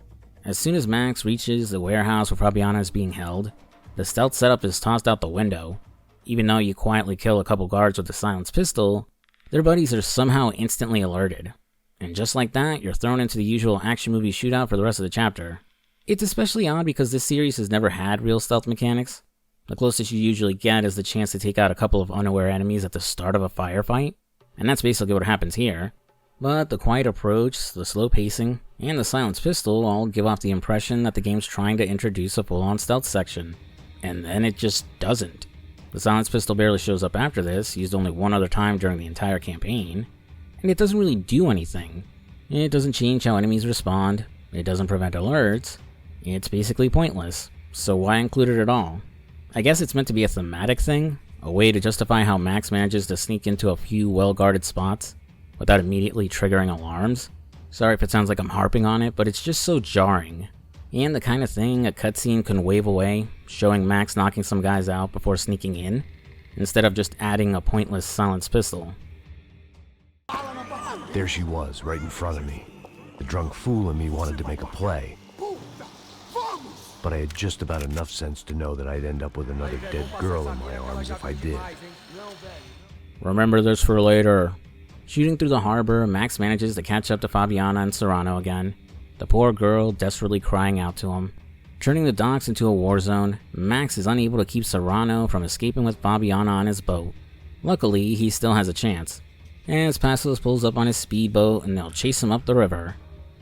Speaker 2: As soon as Max reaches the warehouse where Fabiana is being held, the stealth setup is tossed out the window. Even though you quietly kill a couple guards with a silenced pistol, their buddies are somehow instantly alerted. And just like that, you're thrown into the usual action movie shootout for the rest of the chapter. It's especially odd because this series has never had real stealth mechanics. The closest you usually get is the chance to take out a couple of unaware enemies at the start of a firefight, and that's basically what happens here. But the quiet approach, the slow pacing, and the silenced pistol all give off the impression that the game's trying to introduce a full-on stealth section, and then it just doesn't. The silenced pistol barely shows up after this, used only one other time during the entire campaign, and it doesn't really do anything. It doesn't change how enemies respond, it doesn't prevent alerts, it's basically pointless, so why include it at all? I guess it's meant to be a thematic thing, a way to justify how Max manages to sneak into a few well-guarded spots without immediately triggering alarms. Sorry if it sounds like I'm harping on it, but it's just so jarring. And the kind of thing a cutscene can wave away, showing Max knocking some guys out before sneaking in, instead of just adding a pointless silenced pistol.
Speaker 1: There she was, right in front of me. The drunk fool in me wanted to make a play. But I had just about enough sense to know that I'd end up with another dead girl in my arms if I did.
Speaker 2: Remember this for later. Shooting through the harbor, Max manages to catch up to Fabiana and Serrano again, the poor girl desperately crying out to him. Turning the docks into a war zone, Max is unable to keep Serrano from escaping with Fabiana on his boat. Luckily, he still has a chance, as Passos pulls up on his speedboat and they'll chase him up the river.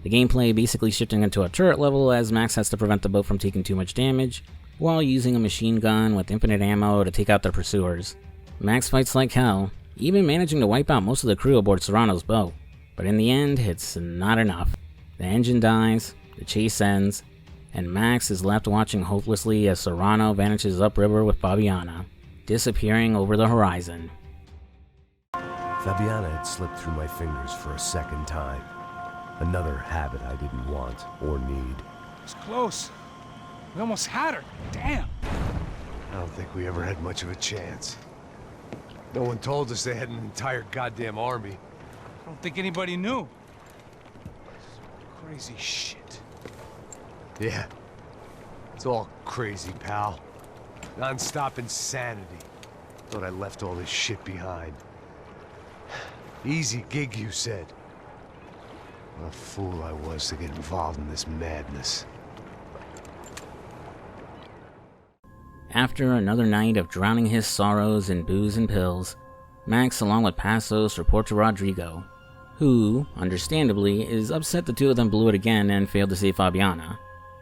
Speaker 2: The gameplay basically shifting into a turret level as Max has to prevent the boat from taking too much damage, while using a machine gun with infinite ammo to take out their pursuers. Max fights like hell, even managing to wipe out most of the crew aboard Serrano's boat, but in the end, it's not enough. The engine dies, the chase ends, and Max is left watching hopelessly as Serrano vanishes upriver with Fabiana, disappearing over the horizon.
Speaker 1: Fabiana had slipped through my fingers for a second time. Another habit I didn't want or need.
Speaker 5: It's close. We almost had her. Damn.
Speaker 3: I don't think we ever had much of a chance. No one told us they had an entire goddamn army.
Speaker 5: I don't think anybody knew. Crazy shit.
Speaker 3: Yeah. It's all crazy, pal. Non-stop insanity. Thought I left all this shit behind. Easy gig, you said. What a fool I was to get involved in this madness.
Speaker 2: After another night of drowning his sorrows in booze and pills, Max along with Passos report to Rodrigo, who, understandably, is upset the two of them blew it again and failed to save Fabiana.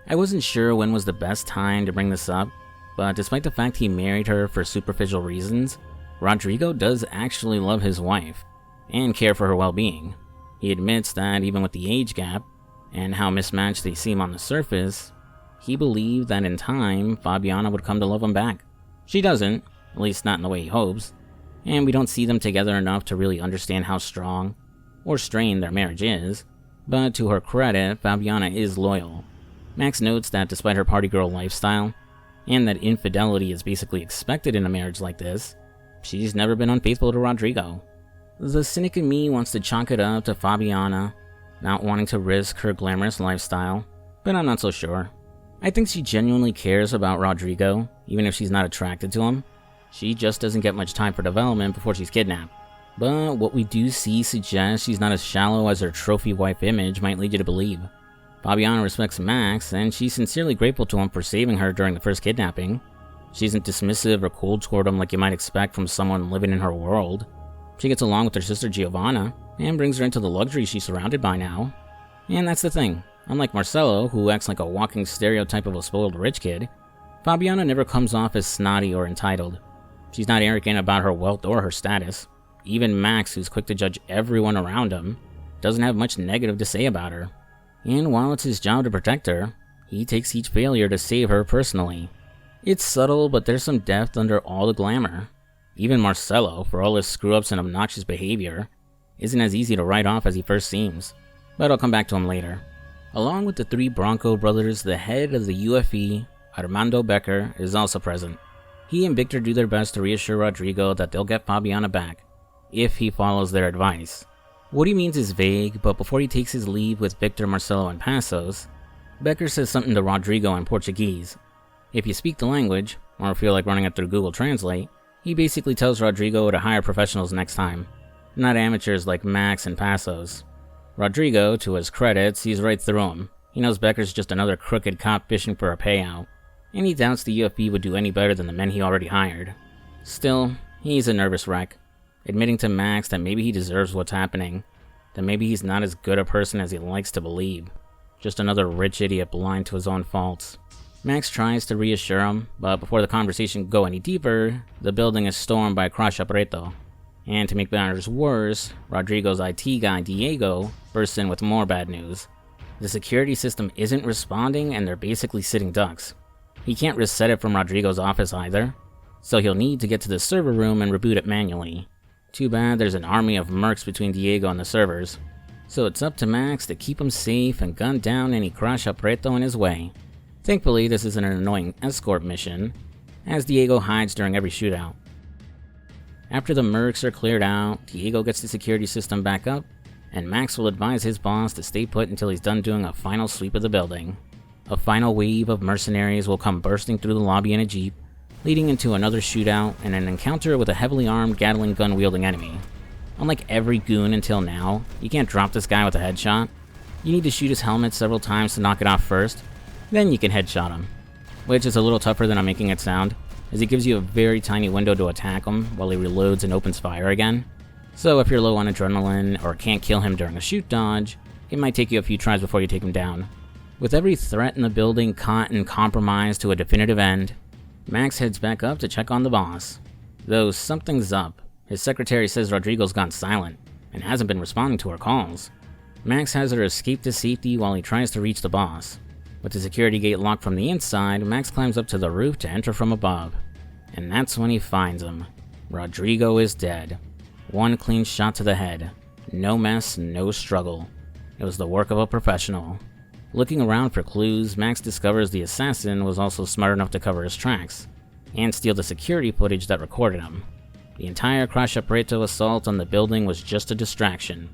Speaker 2: I wasn't sure when was the best time to bring this up, but despite the fact he married her for superficial reasons, Rodrigo does actually love his wife, and care for her well-being. He admits that even with the age gap, and how mismatched they seem on the surface, he believed that in time, Fabiana would come to love him back. She doesn't, at least not in the way he hopes, and we don't see them together enough to really understand how strong or strained their marriage is, but to her credit, Fabiana is loyal. Max notes that despite her party girl lifestyle, and that infidelity is basically expected in a marriage like this, she's never been unfaithful to Rodrigo. The cynic in me wants to chalk it up to Fabiana not wanting to risk her glamorous lifestyle, but I'm not so sure. I think she genuinely cares about Rodrigo, even if she's not attracted to him. She just doesn't get much time for development before she's kidnapped. But what we do see suggests she's not as shallow as her trophy wife image might lead you to believe. Fabiana respects Max, and she's sincerely grateful to him for saving her during the first kidnapping. She isn't dismissive or cold toward him like you might expect from someone living in her world. She gets along with her sister Giovanna, and brings her into the luxury she's surrounded by now. And that's the thing, unlike Marcelo, who acts like a walking stereotype of a spoiled rich kid, Fabiana never comes off as snotty or entitled. She's not arrogant about her wealth or her status. Even Max, who's quick to judge everyone around him, doesn't have much negative to say about her. And while it's his job to protect her, he takes each failure to save her personally. It's subtle, but there's some depth under all the glamour. Even Marcelo, for all his screw-ups and obnoxious behavior, isn't as easy to write off as he first seems, but I'll come back to him later. Along with the three Bronco brothers, the head of the UFE, Armando Becker, is also present. He and Victor do their best to reassure Rodrigo that they'll get Fabiana back, if he follows their advice. What he means is vague, but before he takes his leave with Victor, Marcelo, and Passos, Becker says something to Rodrigo in Portuguese. If you speak the language, or feel like running it through Google Translate, he basically tells Rodrigo to hire professionals next time, not amateurs like Max and Passos. Rodrigo, to his credit, sees right through him. He knows Becker's just another crooked cop fishing for a payout. and he doubts the UFB would do any better than the men he already hired. Still, he's a nervous wreck, admitting to Max that maybe he deserves what's happening, that maybe he's not as good a person as he likes to believe, just another rich idiot blind to his own faults. Max tries to reassure him, but before the conversation can go any deeper, the building is stormed by Crash Preto. And to make matters worse, Rodrigo's IT guy Diego bursts in with more bad news. The security system isn't responding and they're basically sitting ducks. He can't reset it from Rodrigo's office either, so he'll need to get to the server room and reboot it manually. Too bad there's an army of mercs between Diego and the servers, so it's up to Max to keep him safe and gun down any Crash Preto in his way. Thankfully, this isn't an annoying escort mission, as Diego hides during every shootout. After the mercs are cleared out, Diego gets the security system back up, and Max will advise his boss to stay put until he's done doing a final sweep of the building. A final wave of mercenaries will come bursting through the lobby in a jeep, leading into another shootout and an encounter with a heavily armed Gatling gun-wielding enemy. Unlike every goon until now, you can't drop this guy with a headshot. You need to shoot his helmet several times to knock it off first, then you can headshot him, which is a little tougher than I'm making it sound, as he gives you a very tiny window to attack him while he reloads and opens fire again. So if you're low on adrenaline or can't kill him during a shoot dodge, it might take you a few tries before you take him down. With every threat in the building caught and compromised to a definitive end, Max heads back up to check on the boss. Though something's up, his secretary says Rodrigo's gone silent and hasn't been responding to her calls. Max has her escape to safety while he tries to reach the boss. With the security gate locked from the inside, Max climbs up to the roof to enter from above. And that's when he finds him. Rodrigo is dead. One clean shot to the head. No mess, no struggle. It was the work of a professional. Looking around for clues, Max discovers the assassin was also smart enough to cover his tracks, and steal the security footage that recorded him. The entire Crash Preto assault on the building was just a distraction.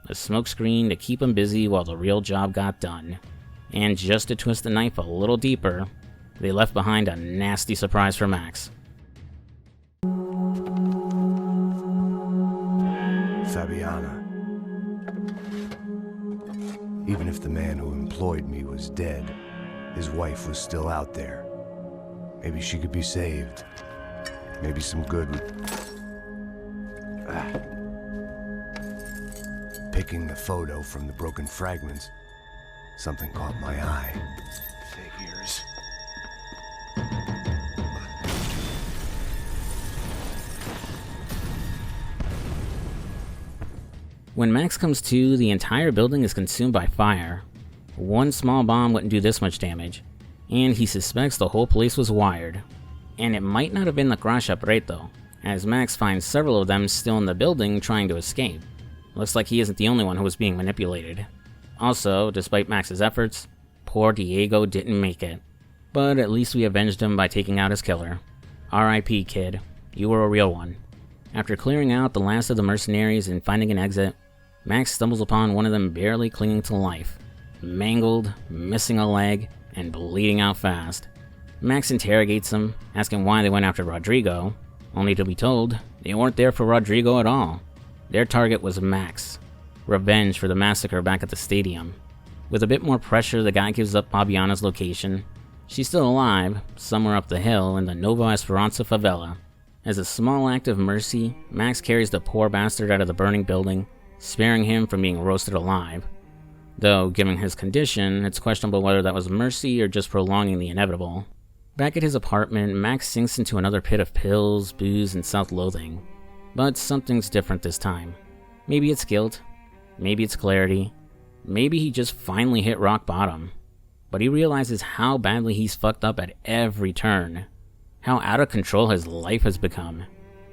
Speaker 2: A smokescreen to keep him busy while the real job got done. And just to twist the knife a little deeper, they left behind a nasty surprise for Max.
Speaker 1: Fabiana. Even if the man who employed me was dead, his wife was still out there. Maybe she could be saved. Maybe some good would... Picking the photo from the broken fragments, something caught my eye. Figures.
Speaker 2: When Max comes to, the entire building is consumed by fire. One small bomb wouldn't do this much damage, and he suspects the whole place was wired. And it might not have been the Crash Preto, as Max finds several of them still in the building trying to escape. Looks like he isn't the only one who was being manipulated. Also, despite Max's efforts, poor Diego didn't make it. But at least we avenged him by taking out his killer. R.I.P. kid, you were a real one. After clearing out the last of the mercenaries and finding an exit, Max stumbles upon one of them barely clinging to life, mangled, missing a leg, and bleeding out fast. Max interrogates him, asking why they went after Rodrigo, only to be told they weren't there for Rodrigo at all. Their target was Max. Revenge for the massacre back at the stadium. With a bit more pressure, the guy gives up Fabiana's location. She's still alive, somewhere up the hill in the Nova Esperanza favela. As a small act of mercy, Max carries the poor bastard out of the burning building, sparing him from being roasted alive. Though, given his condition, it's questionable whether that was mercy or just prolonging the inevitable. Back at his apartment, Max sinks into another pit of pills, booze, and self-loathing. But something's different this time. Maybe it's guilt, maybe it's clarity, maybe he just finally hit rock bottom. But he realizes how badly he's fucked up at every turn. How out of control his life has become.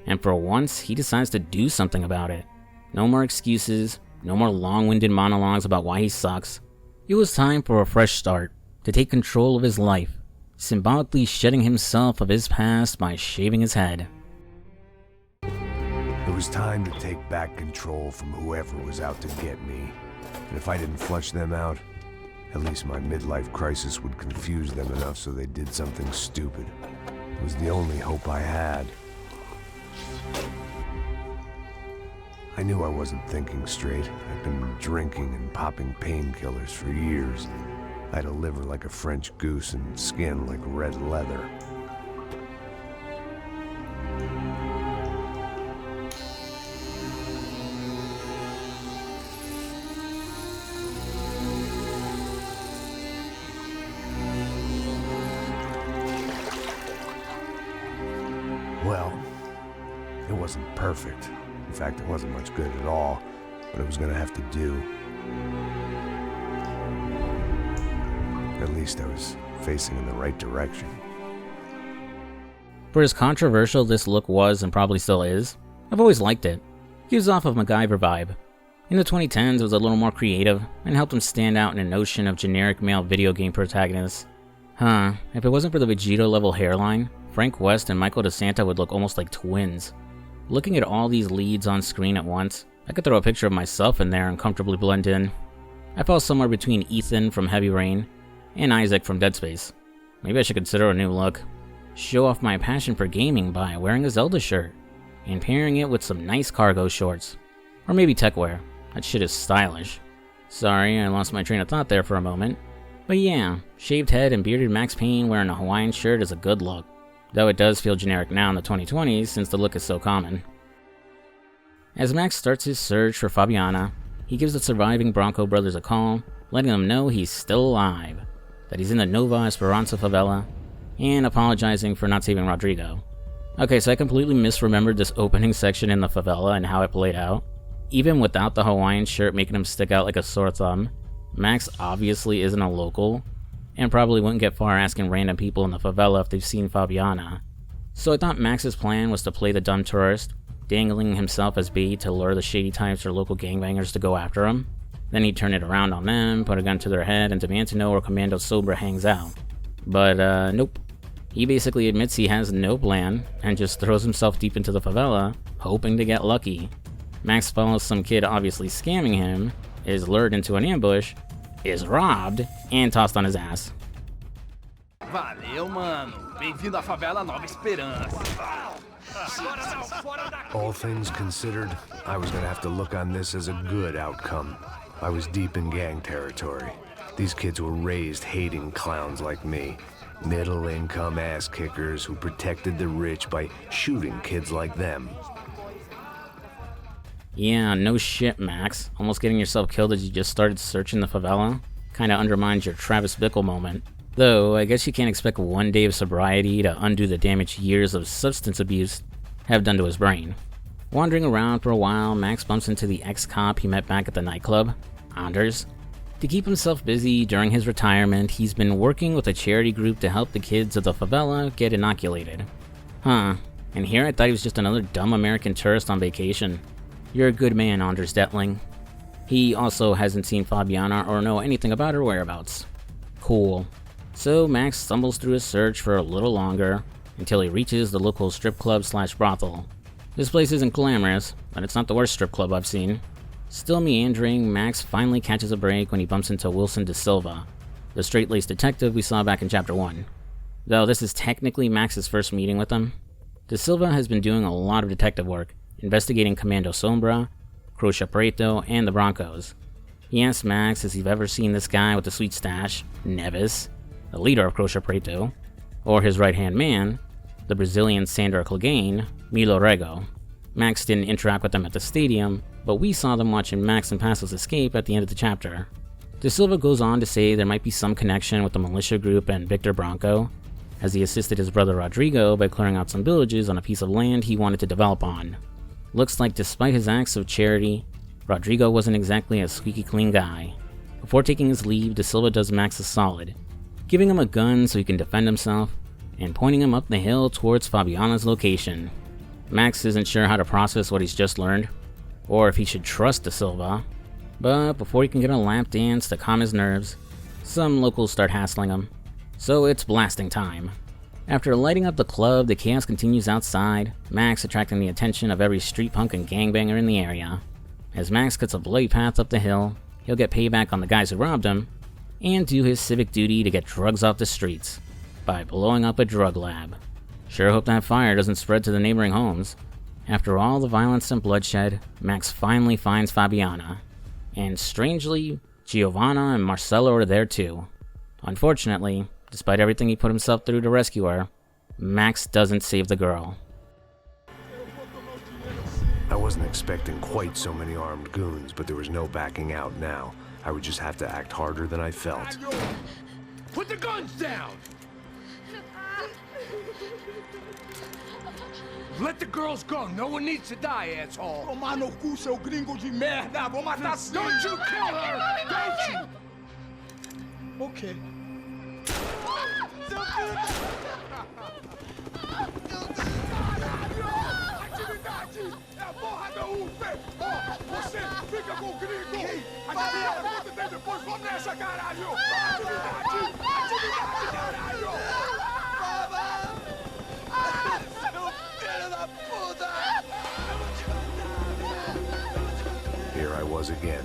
Speaker 2: And for once, he decides to do something about it. No more excuses, no more long-winded monologues about why he sucks. It was time for a fresh start, to take control of his life, symbolically shedding himself of his past by shaving his head.
Speaker 1: It was time to take back control from whoever was out to get me. And if I didn't flush them out, at least my midlife crisis would confuse them enough so they did something stupid. It was the only hope I had. I knew I wasn't thinking straight. I'd been drinking and popping painkillers for years. I had a liver like a French goose and skin like red leather. Well, it wasn't perfect. In fact, it wasn't much good at all, but it was gonna have to do. At least I was facing in the right direction.
Speaker 2: For as controversial this look was and probably still is, I've always liked it. It gives off a MacGyver vibe. In the 2010s, it was a little more creative and helped him stand out in a notion of generic male video game protagonists. If it wasn't for the Vegito-level hairline, Frank West and Michael DeSanta would look almost like twins. Looking at all these leads on screen at once, I could throw a picture of myself in there and comfortably blend in. I fell somewhere between Ethan from Heavy Rain and Isaac from Dead Space. Maybe I should consider a new look. Show off my passion for gaming by wearing a Zelda shirt and pairing it with some nice cargo shorts. Or maybe tech wear. That shit is stylish. Sorry, I lost my train of thought there for a moment. But yeah, shaved head and bearded Max Payne wearing a Hawaiian shirt is a good look. Though it does feel generic now in the 2020s since the look is so common. As Max starts his search for Fabiana, he gives the surviving Bronco brothers a call, letting them know he's still alive, that he's in the Nova Esperanza favela, and apologizing for not saving Rodrigo. Okay, so I completely misremembered this opening section in the favela and how it played out. Even without the Hawaiian shirt making him stick out like a sore thumb, Max obviously isn't a local, and probably wouldn't get far asking random people in the favela if they've seen Fabiana. So I thought Max's plan was to play the dumb tourist, dangling himself as bait to lure the shady types or local gangbangers to go after him. Then he'd turn it around on them, put a gun to their head, and demand to know where Commando Sombra hangs out. But nope. He basically admits he has no plan, and just throws himself deep into the favela, hoping to get lucky. Max follows some kid obviously scamming him, is lured into an ambush, is robbed, and tossed on his ass.
Speaker 9: Valeu, mano. Bem-vindo à favela Nova Esperança.
Speaker 1: All things considered, I was gonna have to look on this as a good outcome. I was deep in gang territory. These kids were raised hating clowns like me. Middle-income ass-kickers who protected the rich by shooting kids like them.
Speaker 2: Yeah, no shit, Max. Almost getting yourself killed as you just started searching the favela? Kinda undermines your Travis Bickle moment. Though, I guess you can't expect one day of sobriety to undo the damage years of substance abuse have done to his brain. Wandering around for a while, Max bumps into the ex-cop he met back at the nightclub, Anders. To keep himself busy during his retirement, he's been working with a charity group to help the kids of the favela get inoculated. And here I thought he was just another dumb American tourist on vacation. You're a good man, Anders Detling. He also hasn't seen Fabiana or know anything about her whereabouts. Cool. So Max stumbles through his search for a little longer, until he reaches the local strip club / brothel. This place isn't glamorous, but it's not the worst strip club I've seen. Still meandering, Max finally catches a break when he bumps into Wilson De Silva, the straight-laced detective we saw back in Chapter 1. Though this is technically Max's first meeting with him, De Silva has been doing a lot of detective work, investigating Commando Sombra, Cruz Preto, and the Broncos. He asks Max if he's ever seen this guy with the sweet stash, Neves, the leader of Cruz Preto, or his right-hand man, the Brazilian Sandor Clegane, Milo Rego. Max didn't interact with them at the stadium, but we saw them watching Max and Passo's escape at the end of the chapter. De Silva goes on to say there might be some connection with the militia group and Victor Bronco, as he assisted his brother Rodrigo by clearing out some villages on a piece of land he wanted to develop on. Looks like despite his acts of charity, Rodrigo wasn't exactly a squeaky clean guy. Before taking his leave, De Silva does Max a solid, giving him a gun so he can defend himself, and pointing him up the hill towards Fabiana's location. Max isn't sure how to process what he's just learned, or if he should trust De Silva, but before he can get a lap dance to calm his nerves, some locals start hassling him, so it's blasting time. After lighting up the club, the chaos continues outside, Max attracting the attention of every street punk and gangbanger in the area. As Max cuts a bloody path up the hill, he'll get payback on the guys who robbed him, and do his civic duty to get drugs off the streets, by blowing up a drug lab. Sure hope that fire doesn't spread to the neighboring homes. After all the violence and bloodshed, Max finally finds Fabiana. And strangely, Giovanna and Marcelo are there too. Unfortunately, despite everything he put himself through to rescue her, Max doesn't save the girl.
Speaker 1: I wasn't expecting quite so many armed goons, but there was no backing out now. I would just have to act harder than I felt.
Speaker 3: Put the guns down! Let the girls go. No one needs to die, asshole.
Speaker 6: Tomar no cu, seu gringo de merda! Vou matar sim!
Speaker 3: Don't you kill her! Don't you!
Speaker 6: Ok. Atividade! É a porra da UP! Ó, você fica com o gringo! Atividade, quanto tempo depois? Vamos nessa, caralho! Atividade! Atividade, caralho! Seu filho da puta!
Speaker 1: Here I was again,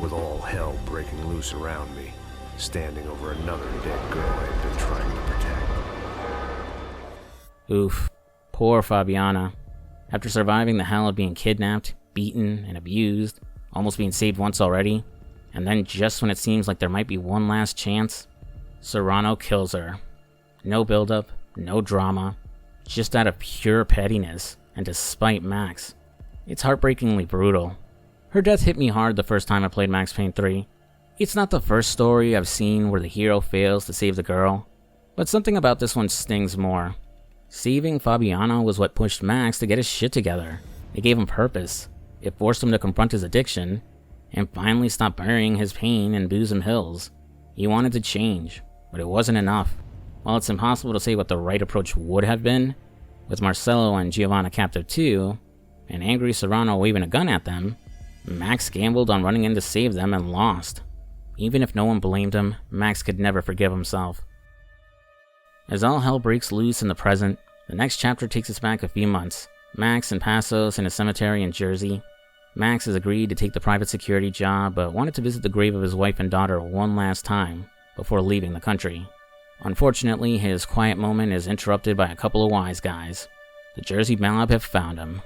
Speaker 1: with all hell breaking loose around me, standing over another dead girl I had been trying to protect.
Speaker 2: Oof. Poor Fabiana. After surviving the hell of being kidnapped, beaten, and abused, almost being saved once already, and then just when it seems like there might be one last chance, Serrano kills her. No buildup, no drama, just out of pure pettiness, and despite Max. It's heartbreakingly brutal. Her death hit me hard the first time I played Max Payne 3. It's not the first story I've seen where the hero fails to save the girl, but something about this one stings more. Saving Fabiana was what pushed Max to get his shit together. It gave him purpose. It forced him to confront his addiction, and finally stop burying his pain in Boozum Hills. He wanted to change, but it wasn't enough. While it's impossible to say what the right approach would have been, with Marcelo and Giovanna captive too, and angry Serrano waving a gun at them, Max gambled on running in to save them and lost. Even if no one blamed him, Max could never forgive himself. As all hell breaks loose in the present, the next chapter takes us back a few months. Max in Passos in a cemetery in Jersey. Max has agreed to take the private security job, but wanted to visit the grave of his wife and daughter one last time before leaving the country. Unfortunately, his quiet moment is interrupted by a couple of wise guys. The Jersey mob have found him.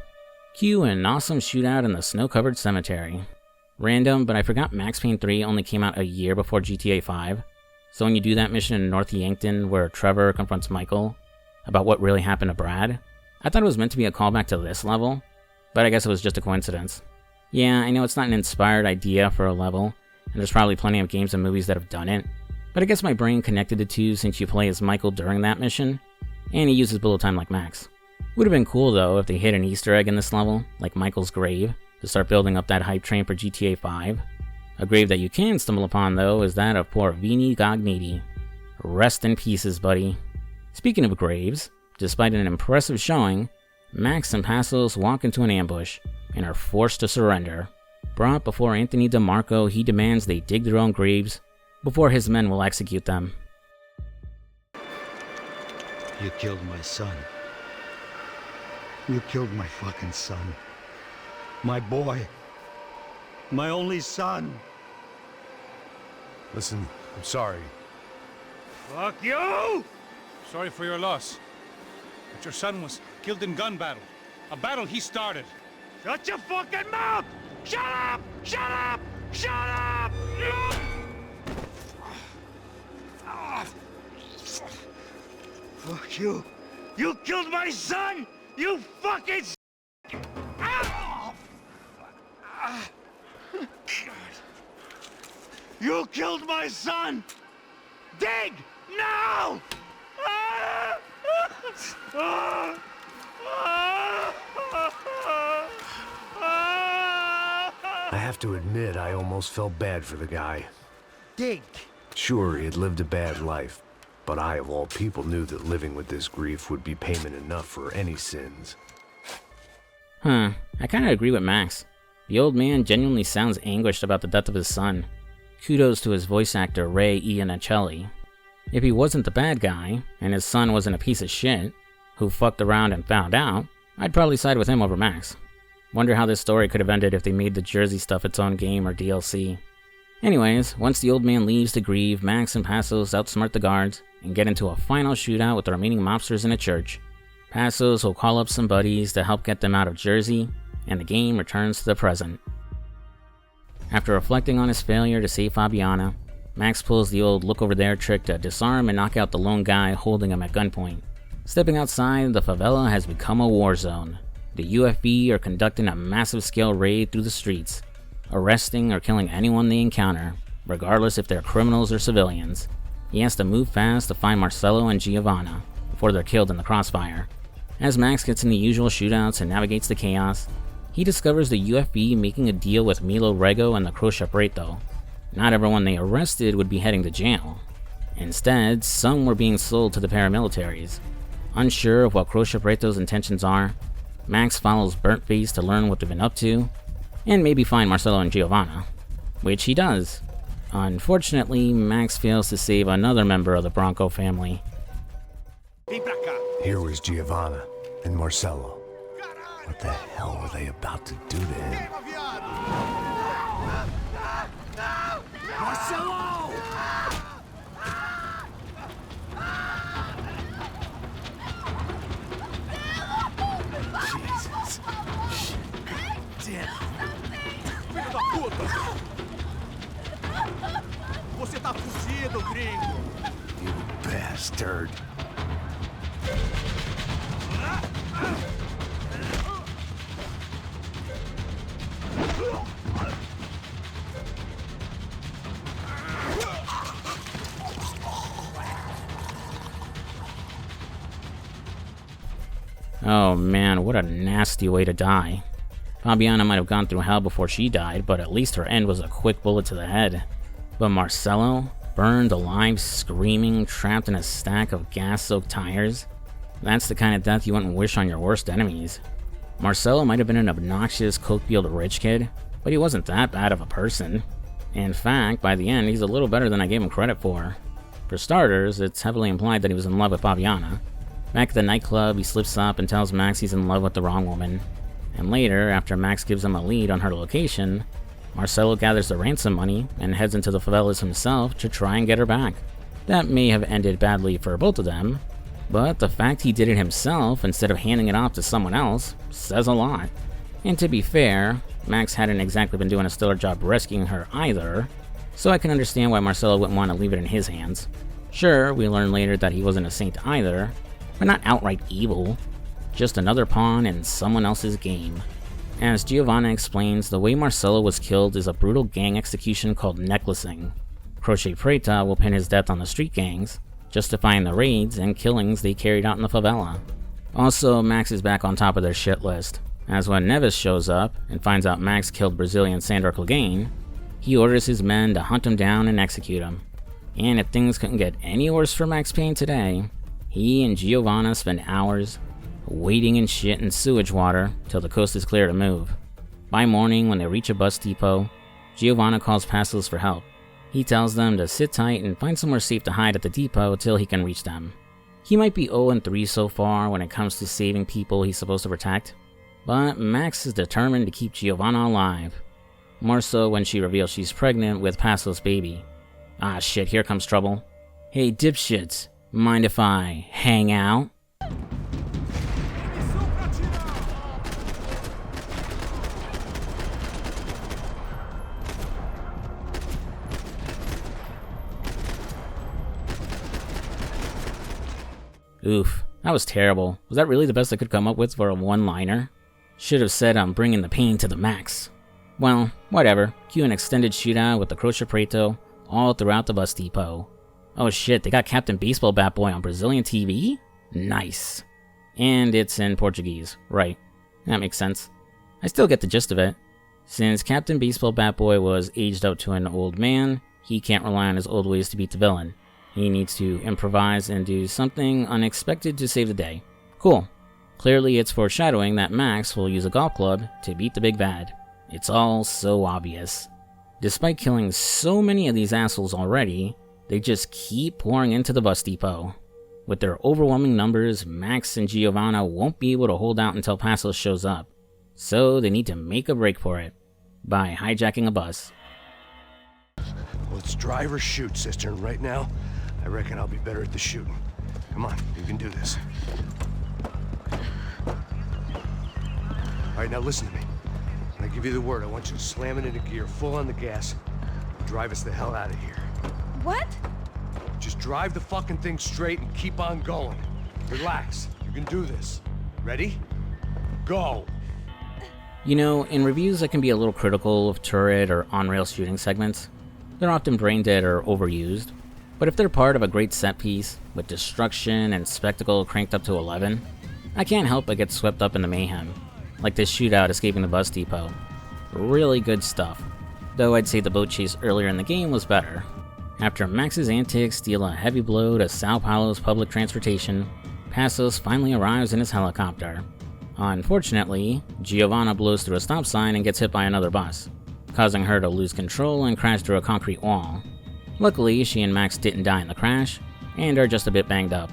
Speaker 2: Cue an awesome shootout in the snow-covered cemetery. Random, but I forgot Max Payne 3 only came out a year before GTA 5. So when you do that mission in North Yankton where Trevor confronts Michael about what really happened to Brad, I thought it was meant to be a callback to this level, but I guess it was just a coincidence. Yeah, I know it's not an inspired idea for a level, and there's probably plenty of games and movies that have done it, but I guess my brain connected the two since you play as Michael during that mission, and he uses bullet time like Max. Would have been cool though if they hit an Easter egg in this level, like Michael's grave, to start building up that hype train for GTA 5. A grave that you can stumble upon though is that of poor Vini Gagniti. Rest in pieces, buddy. Speaking of graves, despite an impressive showing, Max and Passos walk into an ambush and are forced to surrender. Brought before Anthony DeMarco, he demands they dig their own graves before his men will execute them.
Speaker 10: You killed my son. You killed my fucking son. My boy. My only son.
Speaker 3: Listen, I'm sorry.
Speaker 6: Fuck you!
Speaker 5: Sorry for your loss. But your son was killed in gun battle. A battle he started.
Speaker 6: Shut your fucking mouth! Shut up! Shut up! Shut up! Fuck you! You killed my son! You fucking You killed my son! Dig! Now!
Speaker 1: I have to admit, I almost felt bad for the guy.
Speaker 10: Dig.
Speaker 1: Sure, he had lived a bad life, but I, of all people, knew that living with this grief would be payment enough for any sins.
Speaker 2: I kinda agree with Max. The old man genuinely sounds anguished about the death of his son. Kudos to his voice actor Ray Iannicelli. If he wasn't the bad guy, and his son wasn't a piece of shit, who fucked around and found out, I'd probably side with him over Max. Wonder how this story could have ended if they made the Jersey stuff its own game or DLC. Anyways, once the old man leaves to grieve, Max and Passos outsmart the guards and get into a final shootout with the remaining mobsters in a church. Passos will call up some buddies to help get them out of Jersey, and the game returns to the present. After reflecting on his failure to save Fabiana, Max pulls the old look over there trick to disarm and knock out the lone guy holding him at gunpoint. Stepping outside, the favela has become a war zone. The UFB are conducting a massive scale raid through the streets, arresting or killing anyone they encounter, regardless if they're criminals or civilians. He has to move fast to find Marcelo and Giovanna before they're killed in the crossfire. As Max gets in the usual shootouts and navigates the chaos, he discovers the UFB making a deal with Milo Rego and the Croce Preto. Not everyone they arrested would be heading to jail. Instead, some were being sold to the paramilitaries. Unsure of what Croce Preto's intentions are, Max follows Burnt Face to learn what they've been up to, and maybe find Marcelo and Giovanna, which he does. Unfortunately, Max fails to save another member of the Bronco family.
Speaker 3: Here was Giovanna and Marcelo. What the hell were they about to do to him?
Speaker 6: Marcelo!
Speaker 3: Jesus.
Speaker 6: Damn. Filho da puta! Você tá fudido, gringo!
Speaker 3: You bastard.
Speaker 2: Oh man, what a nasty way to die. Fabiana might have gone through hell before she died, but at least her end was a quick bullet to the head. But Marcelo, burned alive, screaming, trapped in a stack of gas-soaked tires? That's the kind of death you wouldn't wish on your worst enemies. Marcelo might have been an obnoxious, coke-fueled rich kid, but he wasn't that bad of a person. In fact, by the end, he's a little better than I gave him credit for. For starters, it's heavily implied that he was in love with Fabiana. Back at the nightclub, he slips up and tells Max he's in love with the wrong woman. And later, after Max gives him a lead on her location, Marcelo gathers the ransom money and heads into the favelas himself to try and get her back. That may have ended badly for both of them, but the fact he did it himself instead of handing it off to someone else says a lot. And to be fair, Max hadn't exactly been doing a stellar job rescuing her either, so I can understand why Marcelo wouldn't want to leave it in his hands. Sure, we learn later that he wasn't a saint either, but not outright evil, just another pawn in someone else's game. As Giovanna explains, the way Marcelo was killed is a brutal gang execution called necklacing. Croce Preta will pin his death on the street gangs, justifying the raids and killings they carried out in the favela. Also, Max is back on top of their shit list, as when Neves shows up and finds out Max killed Brazilian Sandor Clegane, he orders his men to hunt him down and execute him. And if things couldn't get any worse for Max Payne today, he and Giovanna spend hours waiting in shit and sewage water till the coast is clear to move. By morning, when they reach a bus depot, Giovanna calls Passos for help. He tells them to sit tight and find somewhere safe to hide at the depot till he can reach them. He might be 0-3 so far when it comes to saving people he's supposed to protect, but Max is determined to keep Giovanna alive. More so when she reveals she's pregnant with Passos' baby. Ah shit, here comes trouble. Hey dipshits, mind if I hang out? Oof, that was terrible. Was that really the best I could come up with for a one-liner? Should have said I'm bringing the pain to the max. Well, whatever. Cue an extended shootout with the Croce Preto all throughout the bus depot. Oh shit, they got Captain Baseball Bat Boy on Brazilian TV? Nice. And it's in Portuguese, right. That makes sense. I still get the gist of it. Since Captain Baseball Bat Boy was aged up to an old man, he can't rely on his old ways to beat the villain. He needs to improvise and do something unexpected to save the day. Cool. Clearly it's foreshadowing that Max will use a golf club to beat the big bad. It's all so obvious. Despite killing so many of these assholes already, they just keep pouring into the bus depot. With their overwhelming numbers, Max and Giovanna won't be able to hold out until Passos shows up. So they need to make a break for it by hijacking a bus.
Speaker 3: Let's drive or shoot, sister, and right now, I reckon I'll be better at the shooting. Come on, you can do this. All right, now listen to me. When I give you the word, I want you to slam it into gear, full on the gas, and drive us the hell out of here.
Speaker 4: What?
Speaker 3: Just drive the fucking thing straight and keep on going. Relax. You can do this. Ready? Go!
Speaker 2: You know, in reviews I can be a little critical of turret or on-rail shooting segments. They're often brain dead or overused, but if they're part of a great set piece, with destruction and spectacle cranked up to 11, I can't help but get swept up in the mayhem, like this shootout escaping the bus depot. Really good stuff, though I'd say the boat chase earlier in the game was better. After Max's antics deal a heavy blow to Sao Paulo's public transportation, Passos finally arrives in his helicopter. Unfortunately, Giovanna blows through a stop sign and gets hit by another bus, causing her to lose control and crash through a concrete wall. Luckily, she and Max didn't die in the crash, and are just a bit banged up.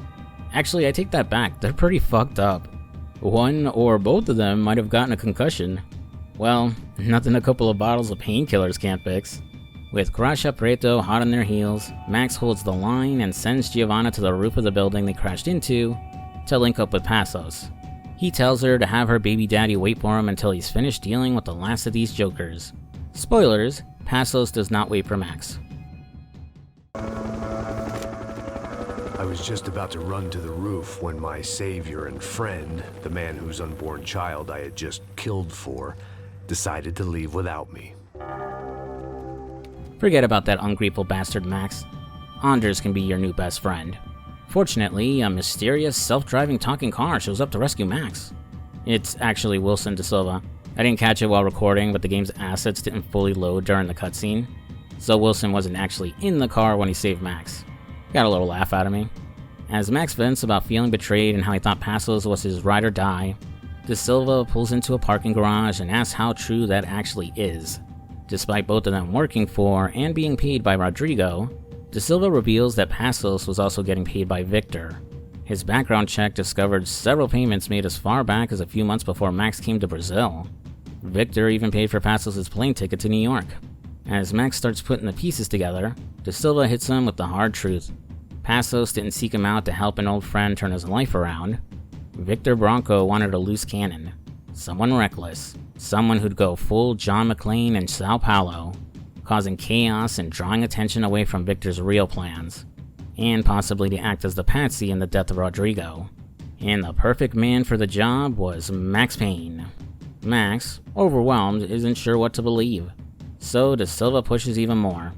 Speaker 2: Actually, I take that back, they're pretty fucked up. One or both of them might have gotten a concussion. Well, nothing a couple of bottles of painkillers can't fix. With Gracia Preto hot on their heels, Max holds the line and sends Giovanna to the roof of the building they crashed into to link up with Passos. He tells her to have her baby daddy wait for him until he's finished dealing with the last of these jokers. Spoilers, Passos does not wait for Max.
Speaker 1: I was just about to run to the roof when my savior and friend, the man whose unborn child I had just killed for, decided to leave without me.
Speaker 2: Forget about that ungrateful bastard Max. Anders can be your new best friend. Fortunately, a mysterious, self-driving talking car shows up to rescue Max. It's actually Wilson De Silva. I didn't catch it while recording, but the game's assets didn't fully load during the cutscene, so Wilson wasn't actually in the car when he saved Max. Got a little laugh out of me. As Max vents about feeling betrayed and how he thought Passos was his ride or die, De Silva pulls into a parking garage and asks how true that actually is. Despite both of them working for and being paid by Rodrigo, De Silva reveals that Passos was also getting paid by Victor. His background check discovered several payments made as far back as a few months before Max came to Brazil. Victor even paid for Passos' plane ticket to New York. As Max starts putting the pieces together, De Silva hits him with the hard truth. Passos didn't seek him out to help an old friend turn his life around. Victor Bronco wanted a loose cannon. Someone reckless. Someone who'd go full John McClane in Sao Paulo, causing chaos and drawing attention away from Victor's real plans, and possibly to act as the patsy in the death of Rodrigo. And the perfect man for the job was Max Payne. Max, overwhelmed, isn't sure what to believe, so De Silva pushes even more,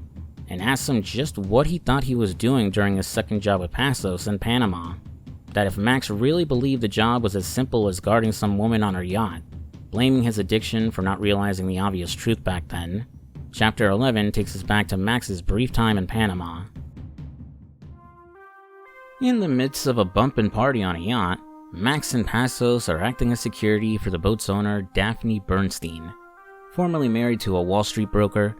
Speaker 2: and asks him just what he thought he was doing during his second job with Passos in Panama. That if Max really believed the job was as simple as guarding some woman on her yacht, blaming his addiction for not realizing the obvious truth back then, Chapter 11 takes us back to Max's brief time in Panama. In the midst of a bumpin' party on a yacht, Max and Passos are acting as security for the boat's owner, Daphne Bernstein. Formerly married to a Wall Street broker,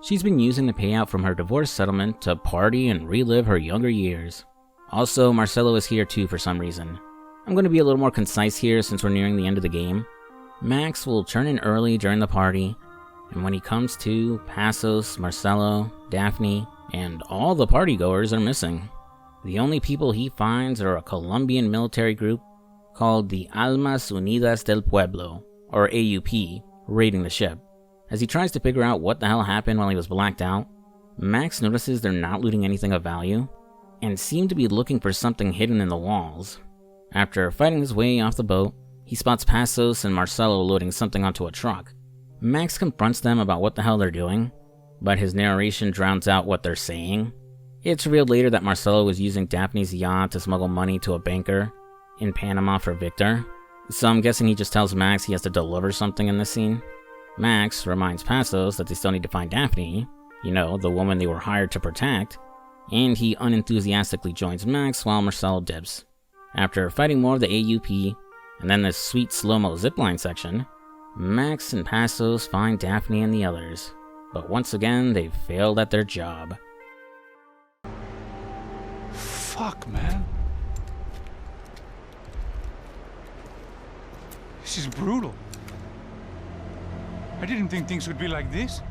Speaker 2: she's been using the payout from her divorce settlement to party and relive her younger years. Also, Marcelo is here too for some reason. I'm going to be a little more concise here since we're nearing the end of the game. Max will turn in early during the party, and when he comes to, Passos, Marcelo, Daphne, and all the partygoers are missing. The only people he finds are a Colombian military group called the Almas Unidas del Pueblo, or AUP, raiding the ship. As he tries to figure out what the hell happened while he was blacked out, Max notices they're not looting anything of value, and seem to be looking for something hidden in the walls. After fighting his way off the boat, he spots Passos and Marcelo loading something onto a truck. Max confronts them about what the hell they're doing, but his narration drowns out what they're saying. It's revealed later that Marcelo was using Daphne's yacht to smuggle money to a banker in Panama for Victor, so I'm guessing he just tells Max he has to deliver something in this scene. Max reminds Passos that they still need to find Daphne, you know, the woman they were hired to protect, and he unenthusiastically joins Max while Marcelo dips. After fighting more of the AUP, and then this sweet slow-mo zipline section, Max and Passos find Daphne and the others, but once again they've failed at their job.
Speaker 5: Fuck, man. This is brutal. I didn't think things would be like this.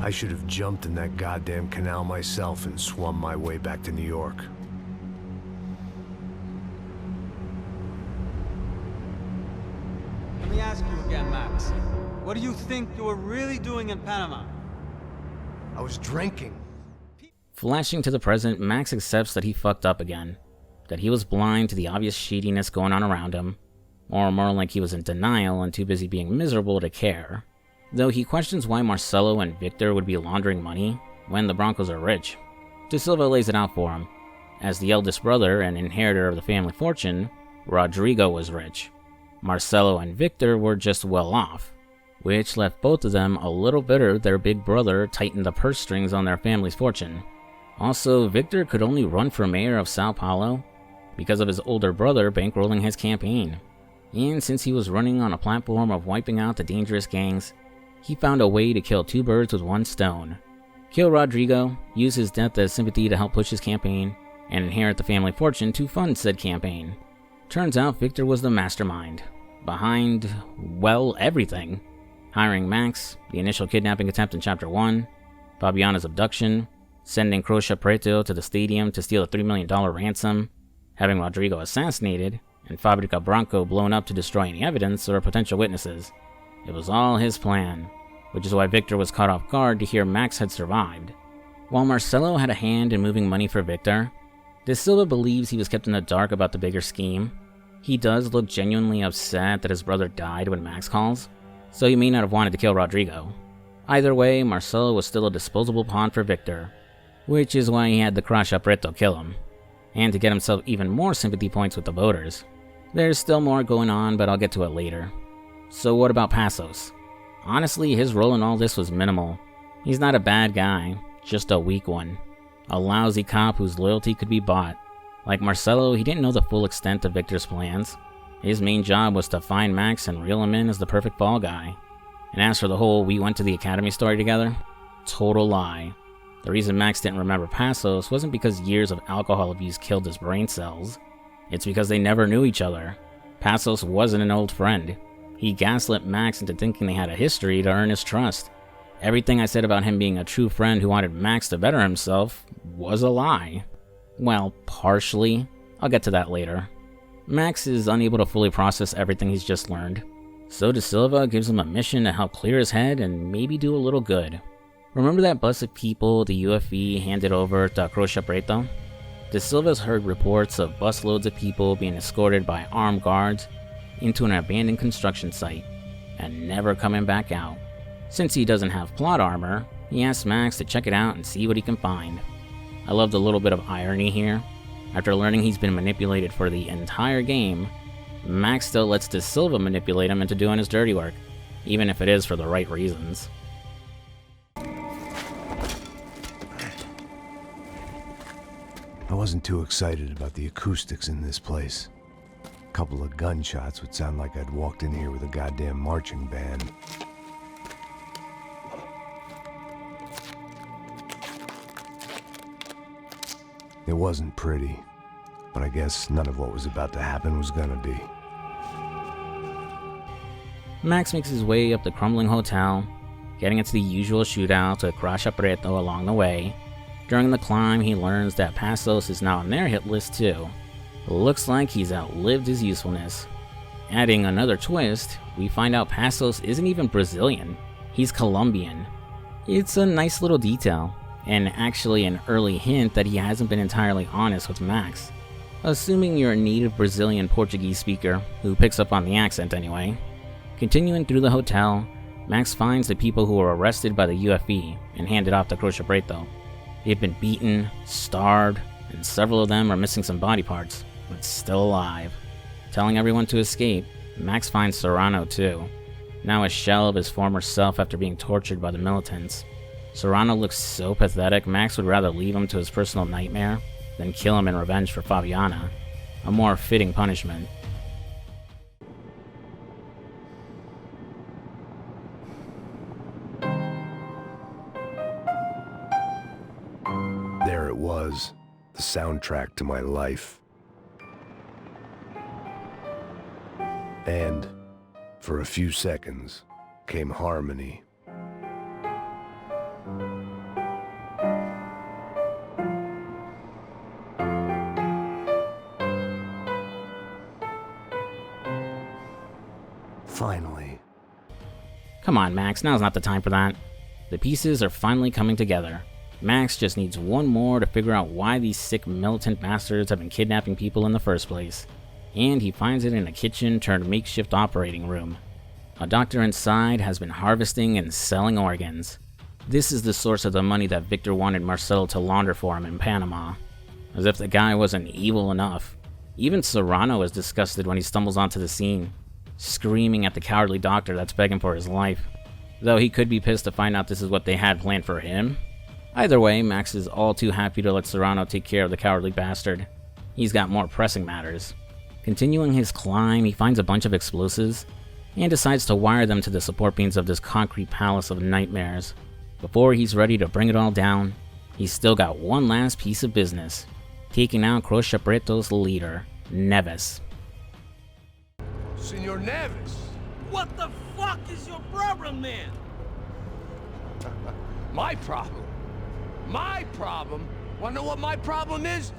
Speaker 1: I should have jumped in that goddamn canal myself and swum my way back to New York.
Speaker 11: Let me ask you again, Max. What do you think you were really doing in Panama?
Speaker 3: I was drinking.
Speaker 2: Flashing to the present, Max accepts that he fucked up again. That he was blind to the obvious shadiness going on around him. Or more like he was in denial and too busy being miserable to care. Though he questions why Marcelo and Victor would be laundering money when the Brancos are rich. De Silva lays it out for him. As the eldest brother and inheritor of the family fortune, Rodrigo was rich. Marcelo and Victor were just well off, which left both of them a little bitter their big brother tightened the purse strings on their family's fortune. Also, Victor could only run for mayor of Sao Paulo because of his older brother bankrolling his campaign. And since he was running on a platform of wiping out the dangerous gangs, he found a way to kill two birds with one stone. Kill Rodrigo, use his death as sympathy to help push his campaign, and inherit the family fortune to fund said campaign. Turns out Victor was the mastermind behind, well, everything. Hiring Max, the initial kidnapping attempt in Chapter 1, Fabiana's abduction, sending Croce Preto to the stadium to steal a $3 million ransom, having Rodrigo assassinated, and Fabrica Branco blown up to destroy any evidence or potential witnesses. It was all his plan, which is why Victor was caught off guard to hear Max had survived. While Marcelo had a hand in moving money for Victor, De Silva believes he was kept in the dark about the bigger scheme. He does look genuinely upset that his brother died when Max calls, so he may not have wanted to kill Rodrigo. Either way, Marcelo was still a disposable pawn for Victor, which is why he had the Croce Preto kill him, and to get himself even more sympathy points with the voters. There's still more going on, but I'll get to it later. So what about Passos? Honestly, his role in all this was minimal. He's not a bad guy, just a weak one. A lousy cop whose loyalty could be bought. Like Marcelo, he didn't know the full extent of Victor's plans. His main job was to find Max and reel him in as the perfect fall guy. And as for the whole we went to the academy story together, total lie. The reason Max didn't remember Passos wasn't because years of alcohol abuse killed his brain cells. It's because they never knew each other. Passos wasn't an old friend. He gaslit Max into thinking they had a history to earn his trust. Everything I said about him being a true friend who wanted Max to better himself was a lie. Well, partially. I'll get to that later. Max is unable to fully process everything he's just learned, so De Silva gives him a mission to help clear his head and maybe do a little good. Remember that bus of people the UFE handed over to Croce Preto? De Silva's heard reports of busloads of people being escorted by armed guards into an abandoned construction site and never coming back out. Since he doesn't have plot armor, he asks Max to check it out and see what he can find. I love the little bit of irony here. After learning he's been manipulated for the entire game, Max still lets De Silva manipulate him into doing his dirty work, even if it is for the right reasons.
Speaker 1: I wasn't too excited about the acoustics in this place. A couple of gunshots would sound like I'd walked in here with a goddamn marching band. It wasn't pretty, but I guess none of what was about to happen was gonna be.
Speaker 2: Max makes his way up the crumbling hotel, getting into the usual shootout to Croce Preto along the way. During the climb, he learns that Passos is now on their hit list too. Looks like he's outlived his usefulness. Adding another twist, we find out Passos isn't even Brazilian, he's Colombian. It's a nice little detail, and actually an early hint that he hasn't been entirely honest with Max. Assuming you're a native Brazilian Portuguese speaker, who picks up on the accent anyway. Continuing through the hotel, Max finds the people who were arrested by the UFE and handed off to Croce Preto. They've been beaten, starved, and several of them are missing some body parts, but still alive. Telling everyone to escape, Max finds Serrano too, now a shell of his former self after being tortured by the militants. Serrano looks so pathetic, Max would rather leave him to his personal nightmare than kill him in revenge for Fabiana, a more fitting punishment.
Speaker 1: There it was, the soundtrack to my life. And, for a few seconds, came harmony.
Speaker 2: Come on, Max, now's not the time for that. The pieces are finally coming together. Max just needs one more to figure out why these sick militant bastards have been kidnapping people in the first place. And he finds it in a kitchen turned makeshift operating room. A doctor inside has been harvesting and selling organs. This is the source of the money that Victor wanted Marcelo to launder for him in Panama. As if the guy wasn't evil enough. Even Serrano is disgusted when he stumbles onto the scene, screaming at the cowardly doctor that's begging for his life. Though he could be pissed to find out this is what they had planned for him. Either way, Max is all too happy to let Serrano take care of the cowardly bastard. He's got more pressing matters. Continuing his climb, he finds a bunch of explosives and decides to wire them to the support beams of this concrete palace of nightmares. Before he's ready to bring it all down, he's still got one last piece of business, taking out Cruz Preto's leader, Neves.
Speaker 3: Senor Neves.
Speaker 9: What the fuck is your problem, man?
Speaker 3: My problem? My problem? Wanna know what my problem is?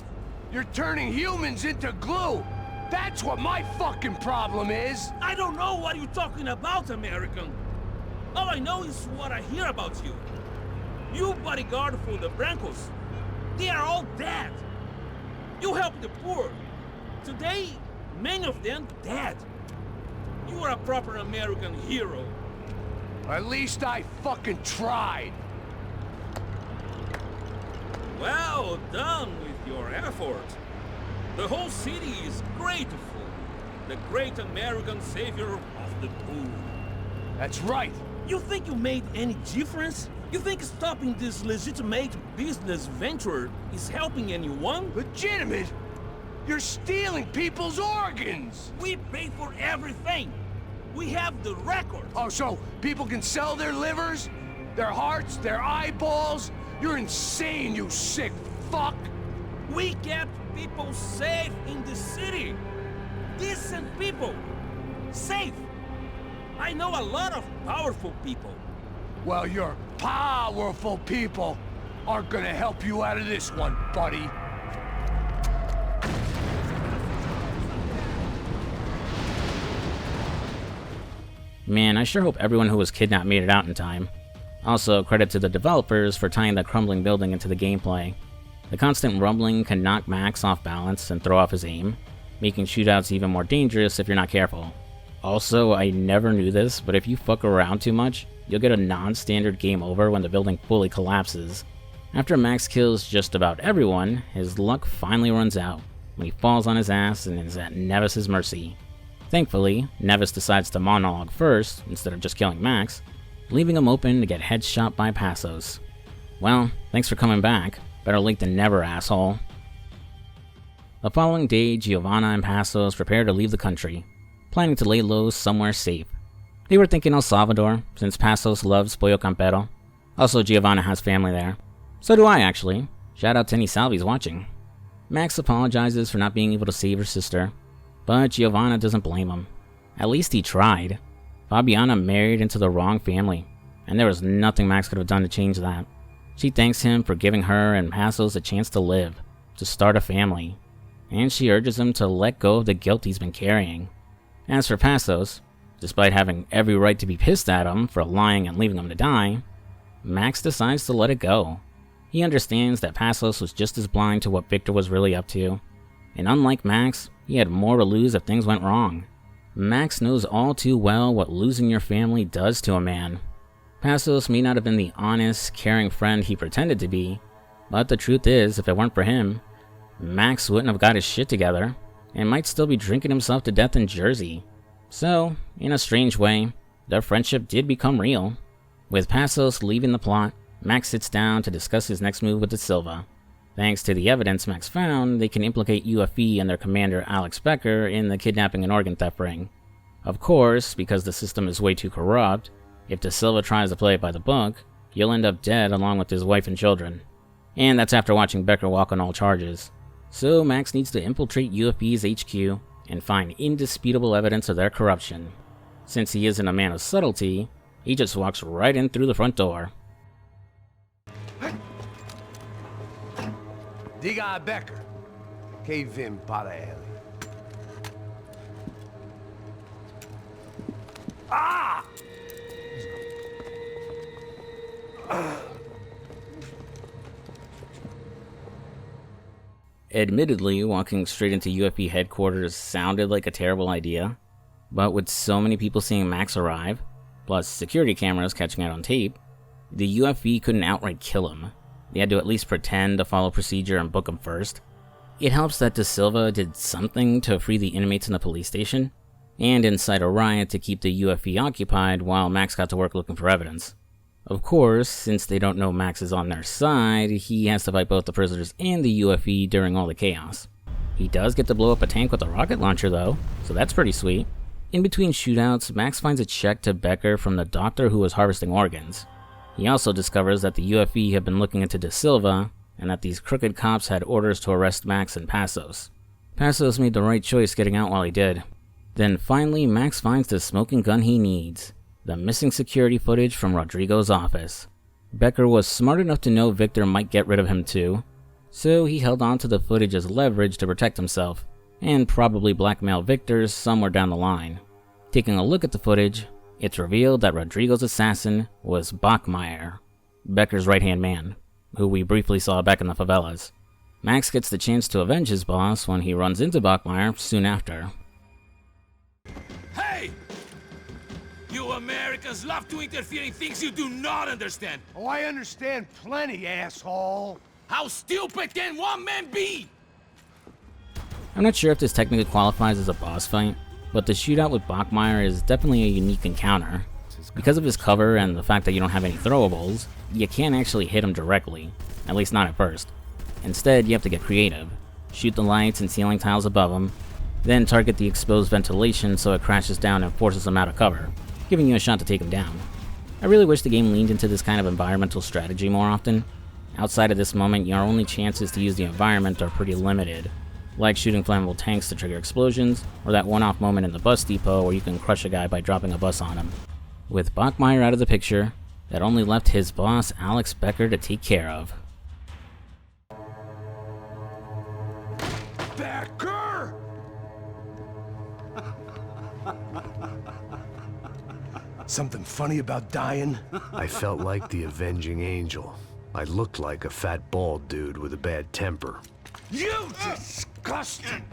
Speaker 3: You're turning humans into glue. That's what my fucking problem is.
Speaker 9: I don't know what you're talking about, American. All I know is what I hear about you. You bodyguard for the Brancos. They are all dead. You help the poor. Today, many of them dead. You are a proper American hero.
Speaker 3: At least I fucking tried.
Speaker 9: Well done with your effort. The whole city is grateful. The great American savior of the poor.
Speaker 3: That's right.
Speaker 9: You think you made any difference? You think stopping this legitimate business venture is helping anyone?
Speaker 3: Legitimate? You're stealing people's organs!
Speaker 9: We pay for everything! We have the record!
Speaker 3: Oh, so people can sell their livers? Their hearts? Their eyeballs? You're insane, you sick fuck!
Speaker 9: We kept people safe in the city! Decent people! Safe! I know a lot of powerful people.
Speaker 3: Well, your powerful people aren't gonna help you out of this one, buddy.
Speaker 2: Man, I sure hope everyone who was kidnapped made it out in time. Also, credit to the developers for tying that crumbling building into the gameplay. The constant rumbling can knock Max off balance and throw off his aim, making shootouts even more dangerous if you're not careful. Also, I never knew this, but if you fuck around too much, you'll get a non-standard game over when the building fully collapses. After Max kills just about everyone, his luck finally runs out when he falls on his ass and is at Neves' mercy. Thankfully, Neves decides to monologue first, instead of just killing Max, leaving him open to get headshot by Passos. Well, thanks for coming back. Better late than never, asshole. The following day, Giovanna and Passos prepare to leave the country, planning to lay low somewhere safe. They were thinking El Salvador, since Passos loves Pollo Campero. Also, Giovanna has family there. So do I, actually. Shout out to any Salvies watching. Max apologizes for not being able to save her sister, but Giovanna doesn't blame him. At least he tried. Fabiana married into the wrong family, and there was nothing Max could have done to change that. She thanks him for giving her and Passos a chance to live, to start a family, and she urges him to let go of the guilt he's been carrying. As for Passos, despite having every right to be pissed at him for lying and leaving him to die, Max decides to let it go. He understands that Passos was just as blind to what Victor was really up to, and unlike Max, he had more to lose if things went wrong. Max knows all too well what losing your family does to a man. Passos may not have been the honest, caring friend he pretended to be, but the truth is, if it weren't for him, Max wouldn't have got his shit together, and might still be drinking himself to death in Jersey. So, in a strange way, their friendship did become real. With Passos leaving the plot, Max sits down to discuss his next move with Da Silva. Thanks to the evidence Max found, they can implicate UFE and their commander Alex Becker in the kidnapping and organ theft ring. Of course, because the system is way too corrupt, if Da Silva tries to play it by the book, he'll end up dead along with his wife and children. And that's after watching Becker walk on all charges. So Max needs to infiltrate UFE's HQ and find indisputable evidence of their corruption. Since he isn't a man of subtlety, he just walks right in through the front door.
Speaker 3: Diga a Becker. Que vim para ele. Ah!
Speaker 2: Admittedly, walking straight into UFE headquarters sounded like a terrible idea, but with so many people seeing Max arrive, plus security cameras catching it on tape, the UFE couldn't outright kill him. They had to at least pretend to follow procedure and book him first. It helps that De Silva did something to free the inmates in the police station, and incite a riot to keep the UFE occupied while Max got to work looking for evidence. Of course, since they don't know Max is on their side, he has to fight both the prisoners and the UFE during all the chaos. He does get to blow up a tank with a rocket launcher though, so that's pretty sweet. In between shootouts, Max finds a check to Becker from the doctor who was harvesting organs. He also discovers that the UFE have been looking into De Silva, and that these crooked cops had orders to arrest Max in Passos. Passos made the right choice getting out while he did. Then finally, Max finds the smoking gun he needs. The missing security footage from Rodrigo's office. Becker was smart enough to know Victor might get rid of him too, so he held on to the footage as leverage to protect himself, and probably blackmail Victor somewhere down the line. Taking a look at the footage, it's revealed that Rodrigo's assassin was Bachmeier, Becker's right-hand man, who we briefly saw back in the favelas. Max gets the chance to avenge his boss when he runs into Bachmeier soon after.
Speaker 9: Hey! You Americans love to interfere in things you do not understand.
Speaker 3: Oh, I understand plenty, asshole.
Speaker 9: How stupid can one man be?
Speaker 2: I'm not sure if this technically qualifies as a boss fight, but the shootout with Bachmeier is definitely a unique encounter. Because of his cover and the fact that you don't have any throwables, you can't actually hit him directly, at least not at first. Instead, you have to get creative. Shoot the lights and ceiling tiles above him, then target the exposed ventilation so it crashes down and forces him out of cover, giving you a shot to take him down. I really wish the game leaned into this kind of environmental strategy more often. Outside of this moment, your only chances to use the environment are pretty limited, like shooting flammable tanks to trigger explosions, or that one-off moment in the bus depot where you can crush a guy by dropping a bus on him. With Bachmeier out of the picture, that only left his boss Alex Becker to take care of.
Speaker 3: Becker! Something funny about dying?
Speaker 1: I felt like the avenging angel. I looked like a fat bald dude with a bad temper.
Speaker 3: You disgusting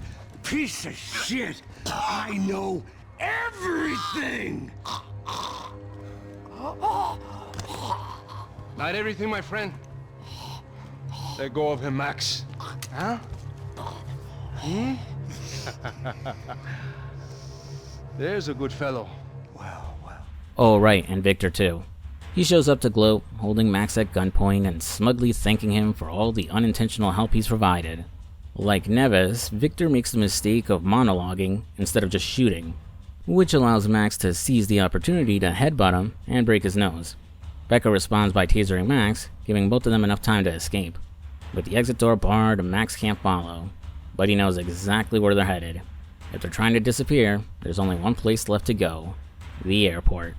Speaker 3: piece of shit! I know everything! Not everything, my friend. Let go of him, Max. Huh? Hmm? There's a good fellow. Well.
Speaker 2: Oh right, and Victor too. He shows up to gloat, holding Max at gunpoint and smugly thanking him for all the unintentional help he's provided. Like Neves, Victor makes the mistake of monologuing instead of just shooting, which allows Max to seize the opportunity to headbutt him and break his nose. Becker responds by tasering Max, giving both of them enough time to escape. With the exit door barred, Max can't follow, but he knows exactly where they're headed. If they're trying to disappear, there's only one place left to go: the airport.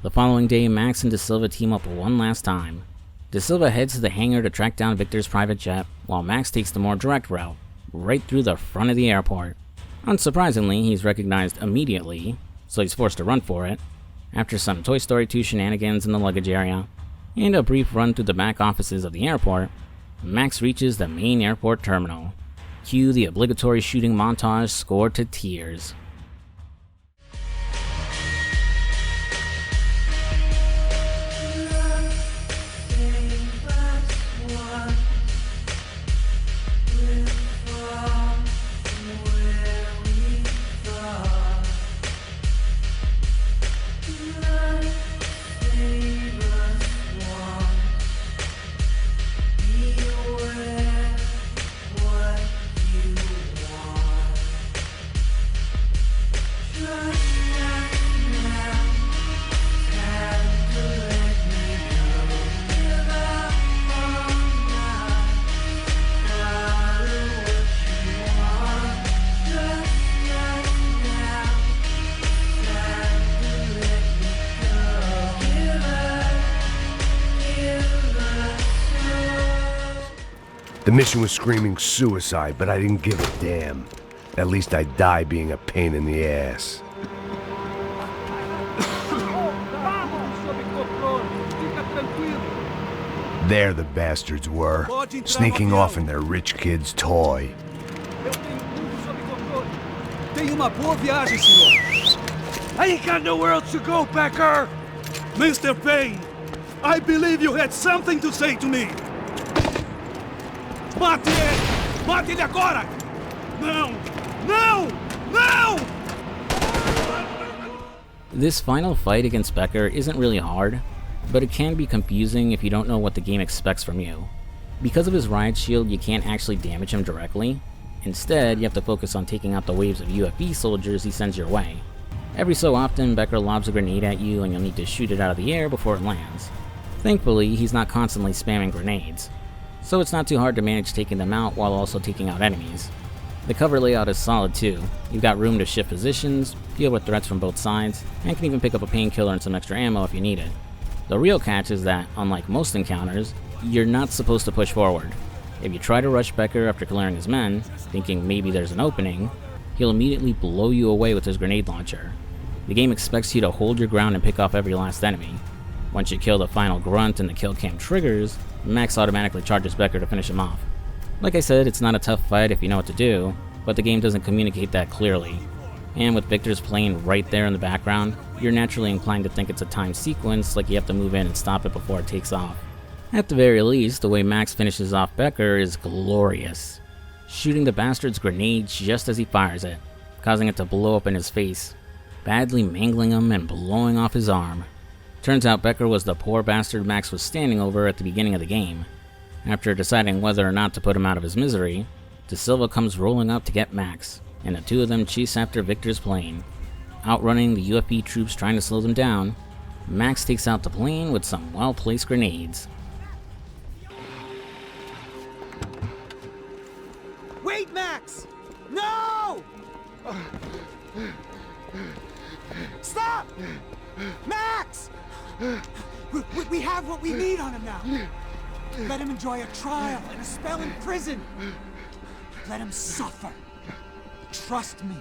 Speaker 2: The following day, Max and De Silva team up one last time. De Silva heads to the hangar to track down Victor's private jet, while Max takes the more direct route, right through the front of the airport. Unsurprisingly, he's recognized immediately, so he's forced to run for it. After some Toy Story 2 shenanigans in the luggage area, and a brief run through the back offices of the airport, Max reaches the main airport terminal. Cue the obligatory shooting montage scored to tears.
Speaker 1: The mission was screaming suicide, but I didn't give a damn. At least I'd die being a pain in the ass. There the bastards were, sneaking off in their rich kid's toy.
Speaker 5: Tenha uma boa viagem, senhor.
Speaker 6: I ain't got nowhere else to go, Becker!
Speaker 10: Mr. Payne, I believe you had something to say to me. Mate ele! Mate ele agora! Não! Não! Não!
Speaker 2: This final fight against Becker isn't really hard, but it can be confusing if you don't know what the game expects from you. Because of his riot shield, you can't actually damage him directly. Instead, you have to focus on taking out the waves of UFV soldiers he sends your way. Every so often, Becker lobs a grenade at you and you'll need to shoot it out of the air before it lands. Thankfully, he's not constantly spamming grenades, so it's not too hard to manage taking them out while also taking out enemies. The cover layout is solid too. You've got room to shift positions, deal with threats from both sides, and can even pick up a painkiller and some extra ammo if you need it. The real catch is that, unlike most encounters, you're not supposed to push forward. If you try to rush Becker after clearing his men, thinking maybe there's an opening, he'll immediately blow you away with his grenade launcher. The game expects you to hold your ground and pick off every last enemy. Once you kill the final grunt and the kill cam triggers, Max automatically charges Becker to finish him off. Like I said, it's not a tough fight if you know what to do, but the game doesn't communicate that clearly. And with Victor's playing right there in the background, you're naturally inclined to think it's a timed sequence, like you have to move in and stop it before it takes off. At the very least, the way Max finishes off Becker is glorious, shooting the bastard's grenade just as he fires it, causing it to blow up in his face, badly mangling him and blowing off his arm. Turns out Becker was the poor bastard Max was standing over at the beginning of the game. After deciding whether or not to put him out of his misery, De Silva comes rolling up to get Max, and the two of them chase after Victor's plane. Outrunning the UFV troops trying to slow them down, Max takes out the plane with some well-placed grenades.
Speaker 11: Wait, Max! No! Stop! Max! We have what we need on him now. Let him enjoy a trial and a spell in prison. Let him suffer. Trust me.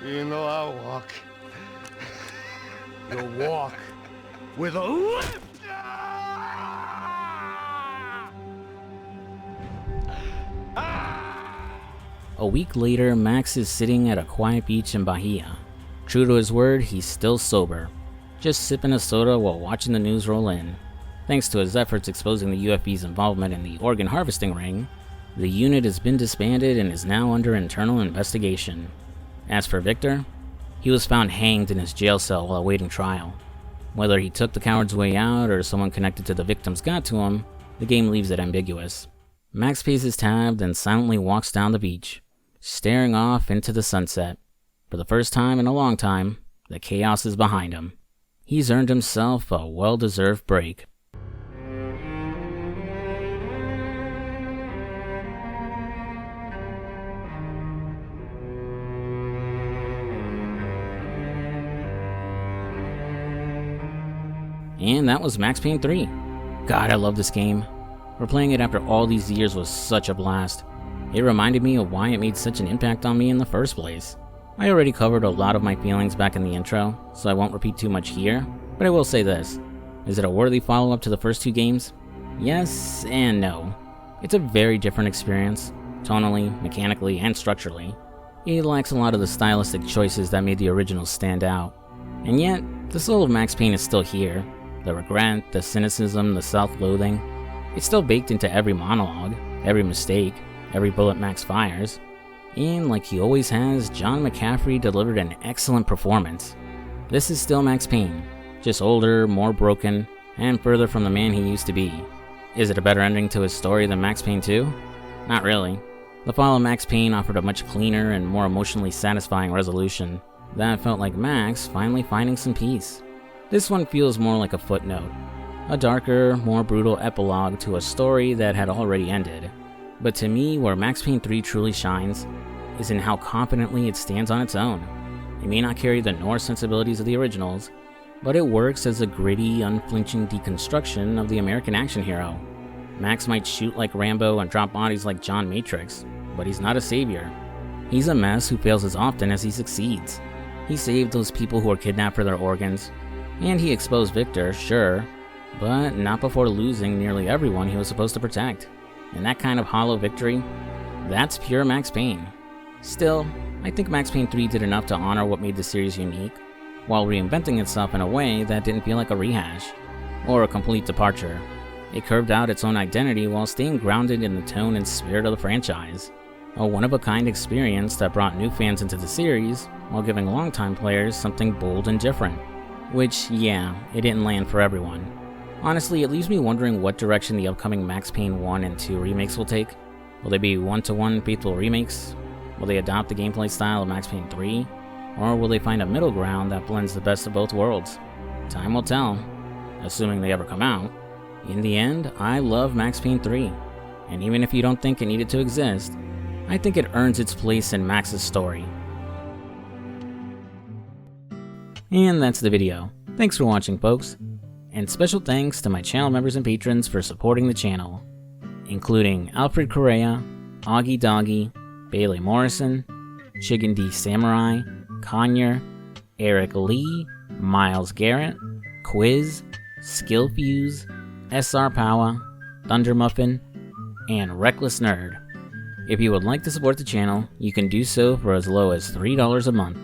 Speaker 6: You know I'll walk. You'll walk with a lift!
Speaker 2: A week later, Max is sitting at a quiet beach in Bahia. True to his word, he's still sober, just sipping a soda while watching the news roll in. Thanks to his efforts exposing the UFV's involvement in the organ harvesting ring, the unit has been disbanded and is now under internal investigation. As for Victor, he was found hanged in his jail cell while awaiting trial. Whether he took the coward's way out or someone connected to the victims got to him, the game leaves it ambiguous. Max pays his tab and silently walks down the beach, staring off into the sunset. For the first time in a long time, the chaos is behind him. He's earned himself a well-deserved break. And that was Max Payne 3. God, I love this game. Replaying it after all these years was such a blast. It reminded me of why it made such an impact on me in the first place. I already covered a lot of my feelings back in the intro, so I won't repeat too much here, but I will say this. Is it a worthy follow-up to the first two games? Yes and no. It's a very different experience, tonally, mechanically, and structurally. It lacks a lot of the stylistic choices that made the originals stand out. And yet, the soul of Max Payne is still here. The regret, the cynicism, the self-loathing. It's still baked into every monologue, every mistake, every bullet Max fires. And like he always has, John McCaffrey delivered an excellent performance. This is still Max Payne, just older, more broken, and further from the man he used to be. Is it a better ending to his story than Max Payne 2? Not really. The fall of Max Payne offered a much cleaner and more emotionally satisfying resolution that felt like Max finally finding some peace. This one feels more like a footnote, a darker, more brutal epilogue to a story that had already ended. But to me, where Max Payne 3 truly shines is in how confidently it stands on its own. It may not carry the noir sensibilities of the originals, but it works as a gritty, unflinching deconstruction of the American action hero. Max might shoot like Rambo and drop bodies like John Matrix, but he's not a savior. He's a mess who fails as often as he succeeds. He saved those people who were kidnapped for their organs, and he exposed Victor, sure, but not before losing nearly everyone he was supposed to protect. And that kind of hollow victory, that's pure Max Payne. Still, I think Max Payne 3 did enough to honor what made the series unique, while reinventing itself in a way that didn't feel like a rehash, or a complete departure. It carved out its own identity while staying grounded in the tone and spirit of the franchise. A one-of-a-kind experience that brought new fans into the series, while giving longtime players something bold and different. Which, yeah, it didn't land for everyone. Honestly, it leaves me wondering what direction the upcoming Max Payne 1 and 2 remakes will take. Will they be one-to-one faithful remakes? Will they adopt the gameplay style of Max Payne 3? Or will they find a middle ground that blends the best of both worlds? Time will tell, assuming they ever come out. In the end, I love Max Payne 3, and even if you don't think it needed to exist, I think it earns its place in Max's story. And that's the video. Thanks for watching, folks. And special thanks to my channel members and patrons for supporting the channel, including Alfred Correa, Augie Doggy, Bailey Morrison, Chicken D Samurai, Conyer, Eric Lee, Miles Garrett, Quiz, Skillfuse, SR Powa, Thunder Muffin, and Reckless Nerd. If you would like to support the channel, you can do so for as low as $3 a month,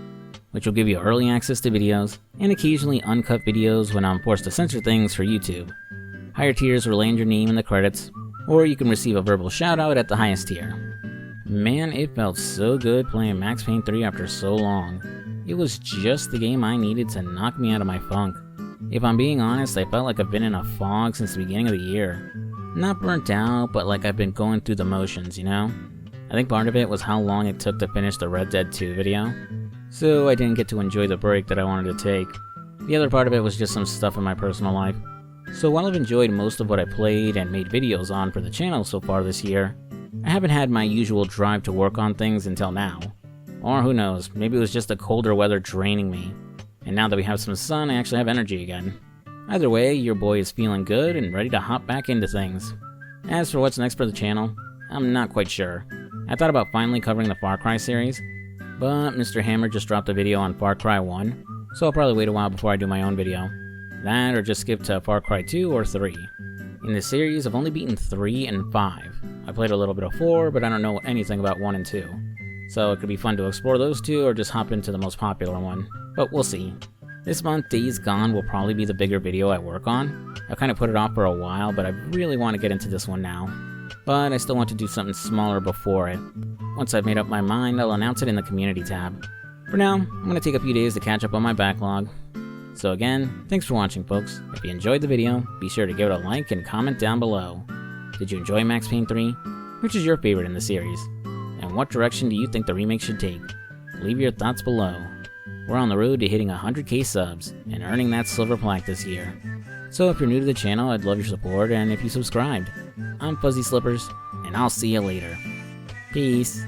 Speaker 2: which will give you early access to videos, and occasionally uncut videos when I'm forced to censor things for YouTube. Higher tiers will land your name in the credits, or you can receive a verbal shoutout at the highest tier. Man, it felt so good playing Max Payne 3 after so long. It was just the game I needed to knock me out of my funk. If I'm being honest, I felt like I've been in a fog since the beginning of the year. Not burnt out, but like I've been going through the motions, you know? I think part of it was how long it took to finish the Red Dead 2 video, so I didn't get to enjoy the break that I wanted to take. The other part of it was just some stuff in my personal life. So while I've enjoyed most of what I played and made videos on for the channel so far this year, I haven't had my usual drive to work on things until now. Or who knows, maybe it was just the colder weather draining me, and now that we have some sun, I actually have energy again. Either way, your boy is feeling good and ready to hop back into things. As for what's next for the channel, I'm not quite sure. I thought about finally covering the Far Cry series, but Mr. Hammer just dropped a video on Far Cry 1, so I'll probably wait a while before I do my own video. That or just skip to Far Cry 2 or 3. In the series, I've only beaten 3 and 5. I played a little bit of 4, but I don't know anything about 1 and 2. So it could be fun to explore those two or just hop into the most popular one, but we'll see. This month, Days Gone will probably be the bigger video I work on. I've kind of put it off for a while, but I really want to get into this one now. But I still want to do something smaller before it. Once I've made up my mind, I'll announce it in the community tab. For now, I'm going to take a few days to catch up on my backlog. So again, thanks for watching, folks. If you enjoyed the video, be sure to give it a like and comment down below. Did you enjoy Max Payne 3? Which is your favorite in the series? And what direction do you think the remake should take? Leave your thoughts below. We're on the road to hitting 100k subs and earning that silver plaque this year. So if you're new to the channel, I'd love your support and if you subscribed. I'm Fuzzy Slippers, and I'll see you later. Peace.